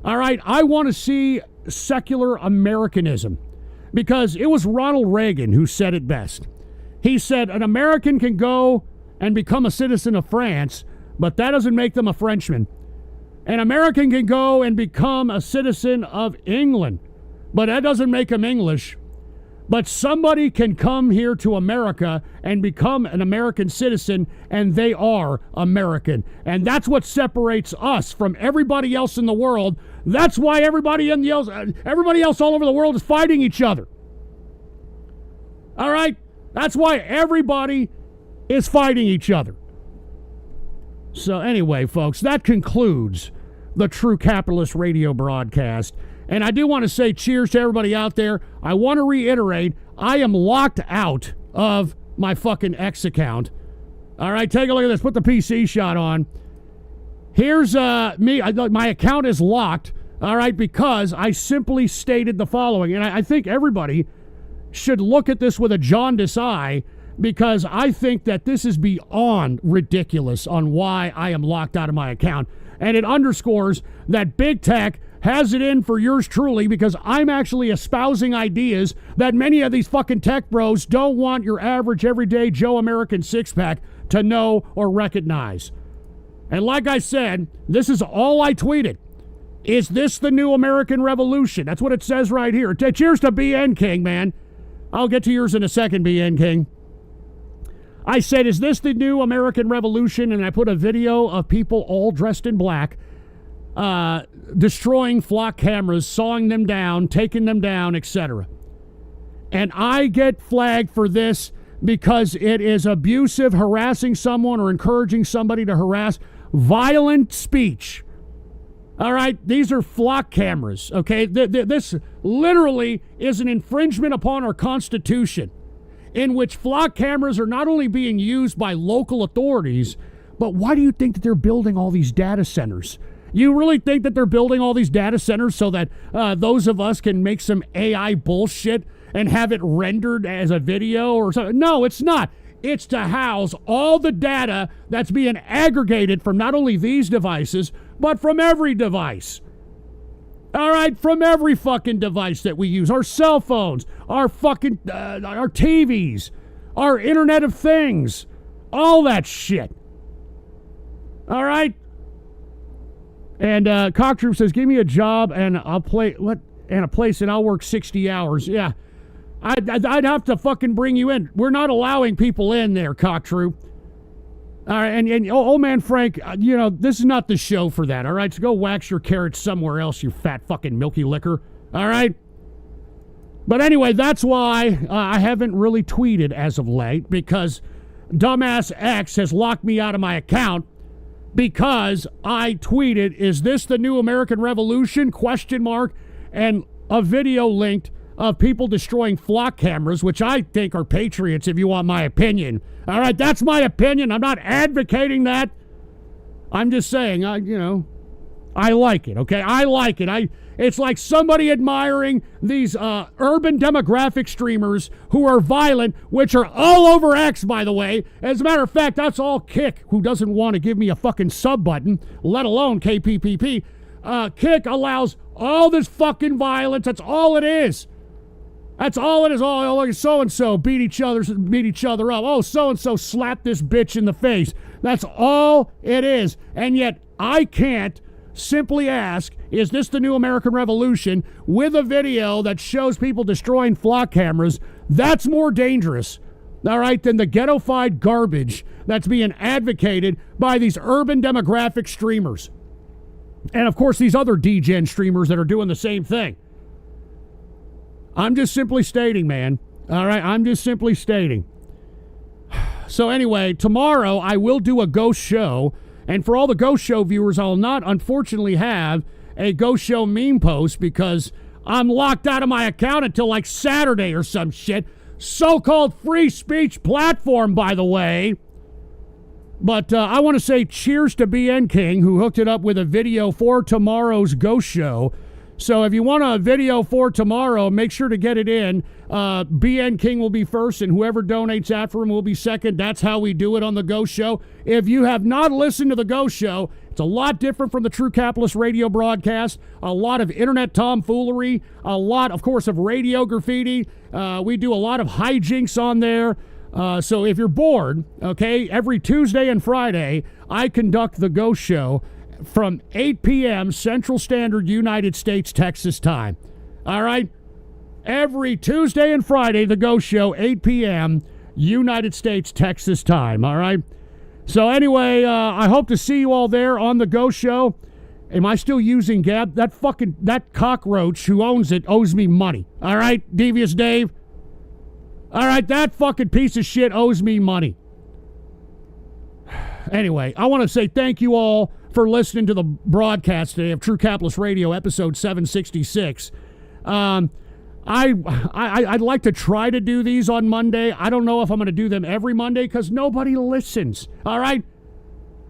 all right? I want to see secular Americanism because it was Ronald Reagan who said it best. He said, an American can go and become a citizen of France, but that doesn't make them a Frenchman. An American can go and become a citizen of England, but that doesn't make them English. But somebody can come here to America and become an American citizen, and they are American. And that's what separates us from everybody else in the world. That's why everybody else all over the world is fighting each other. All right? That's why everybody is fighting each other. So anyway, folks, that concludes the True Capitalist Radio broadcast. And I do want to say cheers to everybody out there. I want to reiterate, I am locked out of my fucking X account. All right, take a look at this. Put the PC shot on. Here's me. My account is locked, all right, because I simply stated the following. And I think everybody should look at this with a jaundiced eye, because I think that this is beyond ridiculous on why I am locked out of my account. And it underscores that big tech has it in for yours truly, because I'm actually espousing ideas that many of these fucking tech bros don't want your average everyday Joe American six-pack to know or recognize. And like I said, this is all I tweeted. Is this the new American Revolution? That's what it says right here. Cheers to BN King, man. I'll get to yours in a second, BN King. I said, is this the new American Revolution? And I put a video of people all dressed in black, destroying flock cameras, sawing them down, taking them down, etc. And I get flagged for this because it is abusive, harassing someone or encouraging somebody to harass, violent speech. All right, these are flock cameras, okay? This literally is an infringement upon our Constitution, in which flock cameras are not only being used by local authorities, but why do you think that they're building all these data centers? You really think that they're building all these data centers so that those of us can make some AI bullshit and have it rendered as a video or something? No, it's not. It's to house all the data that's being aggregated from not only these devices, but from every device. All right, from every fucking device that we use. Our cell phones, our fucking, our TVs, our Internet of Things, all that shit. All right? And Cocktroop says, give me a job and I'll play, and a place and I'll work 60 hours. Yeah. I'd have to fucking bring you in. We're not allowing people in there, Cocktroop. All right, and old man Frank, you know, this is not the show for that, all right? So go wax your carrots somewhere else, you fat fucking milky liquor, all right? But anyway, that's why I haven't really tweeted as of late, because dumbass X has locked me out of my account because I tweeted, is this the new American Revolution, ? And a video linked of people destroying flock cameras, which I think are patriots, if you want my opinion. All right, that's my opinion. I'm not advocating that. I'm just saying, you know, I like it, okay? I like it. It's like somebody admiring these urban demographic streamers who are violent, which are all over X, by the way. As a matter of fact, that's all Kick, who doesn't want to give me a fucking sub button, let alone KPPP. Kick allows all this fucking violence. That's all it is. That's all it is. Oh, look, so-and-so beat each other up. Oh, so-and-so slapped this bitch in the face. That's all it is. And yet I can't simply ask, is this the new American Revolution, with a video that shows people destroying flock cameras? That's more dangerous, all right, than the ghetto-fied garbage that's being advocated by these urban demographic streamers. And, of course, these other degen streamers that are doing the same thing. I'm just simply stating, man. All right, I'm just simply stating. So anyway, tomorrow I will do a ghost show. And for all the ghost show viewers, I'll not, unfortunately, have a ghost show meme post because I'm locked out of my account until like Saturday or some shit. So-called free speech platform, by the way. But I want to say cheers to BN King, who hooked it up with a video for tomorrow's ghost show. So if you want a video for tomorrow, make sure to get it in. BN King will be first, and whoever donates after him will be second. That's how we do it on the Ghost Show. If you have not listened to the Ghost Show, it's a lot different from the True Capitalist radio broadcast. A lot of internet tomfoolery. A lot, of course, of radio graffiti. We do a lot of hijinks on there. So if you're bored, okay, every Tuesday and Friday, I conduct the Ghost Show from 8 p.m. Central Standard United States, Texas time. All right? Every Tuesday and Friday, the Ghost Show, 8 p.m. United States, Texas time. All right? So anyway, I hope to see you all there on the Ghost Show. Am I still using Gab? That cockroach who owns it owes me money. All right, Devious Dave? All right, that fucking piece of shit owes me money. Anyway, I want to say thank you all for listening to the broadcast today of True Capitalist Radio, episode 766. I'd like to try to do these on Monday. I don't know if I'm going to do them every Monday because nobody listens, all right?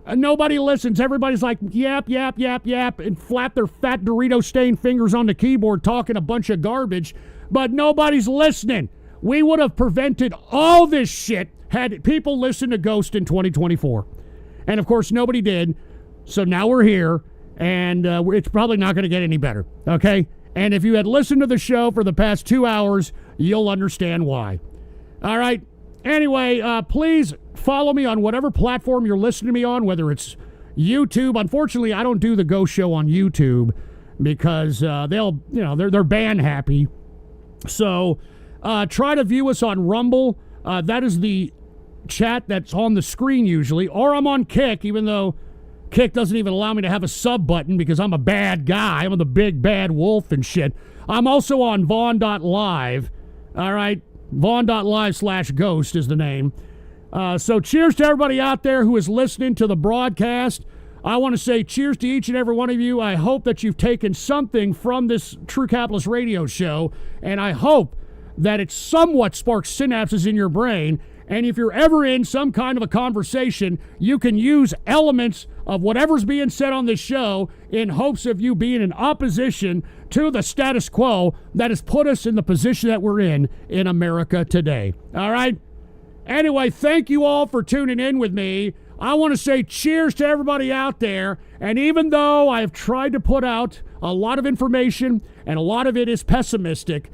Nobody listens. Everybody's like, yap, yap, yap, yap, and flap their fat Dorito-stained fingers on the keyboard talking a bunch of garbage, but nobody's listening. We would have prevented all this shit had people listened to Ghost in 2024. And, of course, nobody did. So now we're here, and it's probably not going to get any better, okay? And if you had listened to the show for the past 2 hours, you'll understand why. All right? Anyway, please follow me on whatever platform you're listening to me on, whether it's YouTube. Unfortunately, I don't do the Ghost Show on YouTube because they're ban happy. So try to view us on Rumble. That is the chat that's on the screen usually. Or I'm on Kick, even though Kick doesn't even allow me to have a sub button because I'm a bad guy. I'm the big bad wolf and shit. I'm also on Vaughn.live. All right. Vaughn.live/ghost is the name. So cheers to everybody out there who is listening to the broadcast. I want to say cheers to each and every one of you. I hope that you've taken something from this True Capitalist radio show, and I hope that it somewhat sparks synapses in your brain. And if you're ever in some kind of a conversation, you can use elements of whatever's being said on this show in hopes of you being in opposition to the status quo that has put us in the position that we're in America today. All right? Anyway, thank you all for tuning in with me. I want to say cheers to everybody out there. And even though I have tried to put out a lot of information and a lot of it is pessimistic,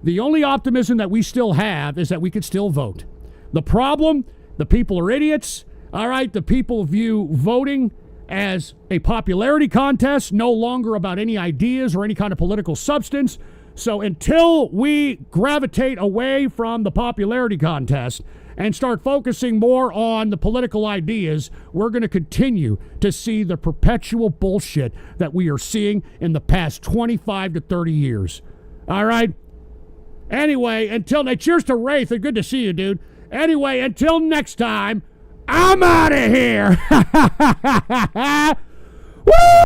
the only optimism that we still have is that we could still vote. The problem, the people are idiots. All right, the people view voting as a popularity contest, no longer about any ideas or any kind of political substance. So until we gravitate away from the popularity contest and start focusing more on the political ideas, we're going to continue to see the perpetual bullshit that we are seeing in the past 25 to 30 years. All right? Anyway, until next, cheers to Wraith. Good to see you, dude. Anyway, until next time, I'm out of here. Woo!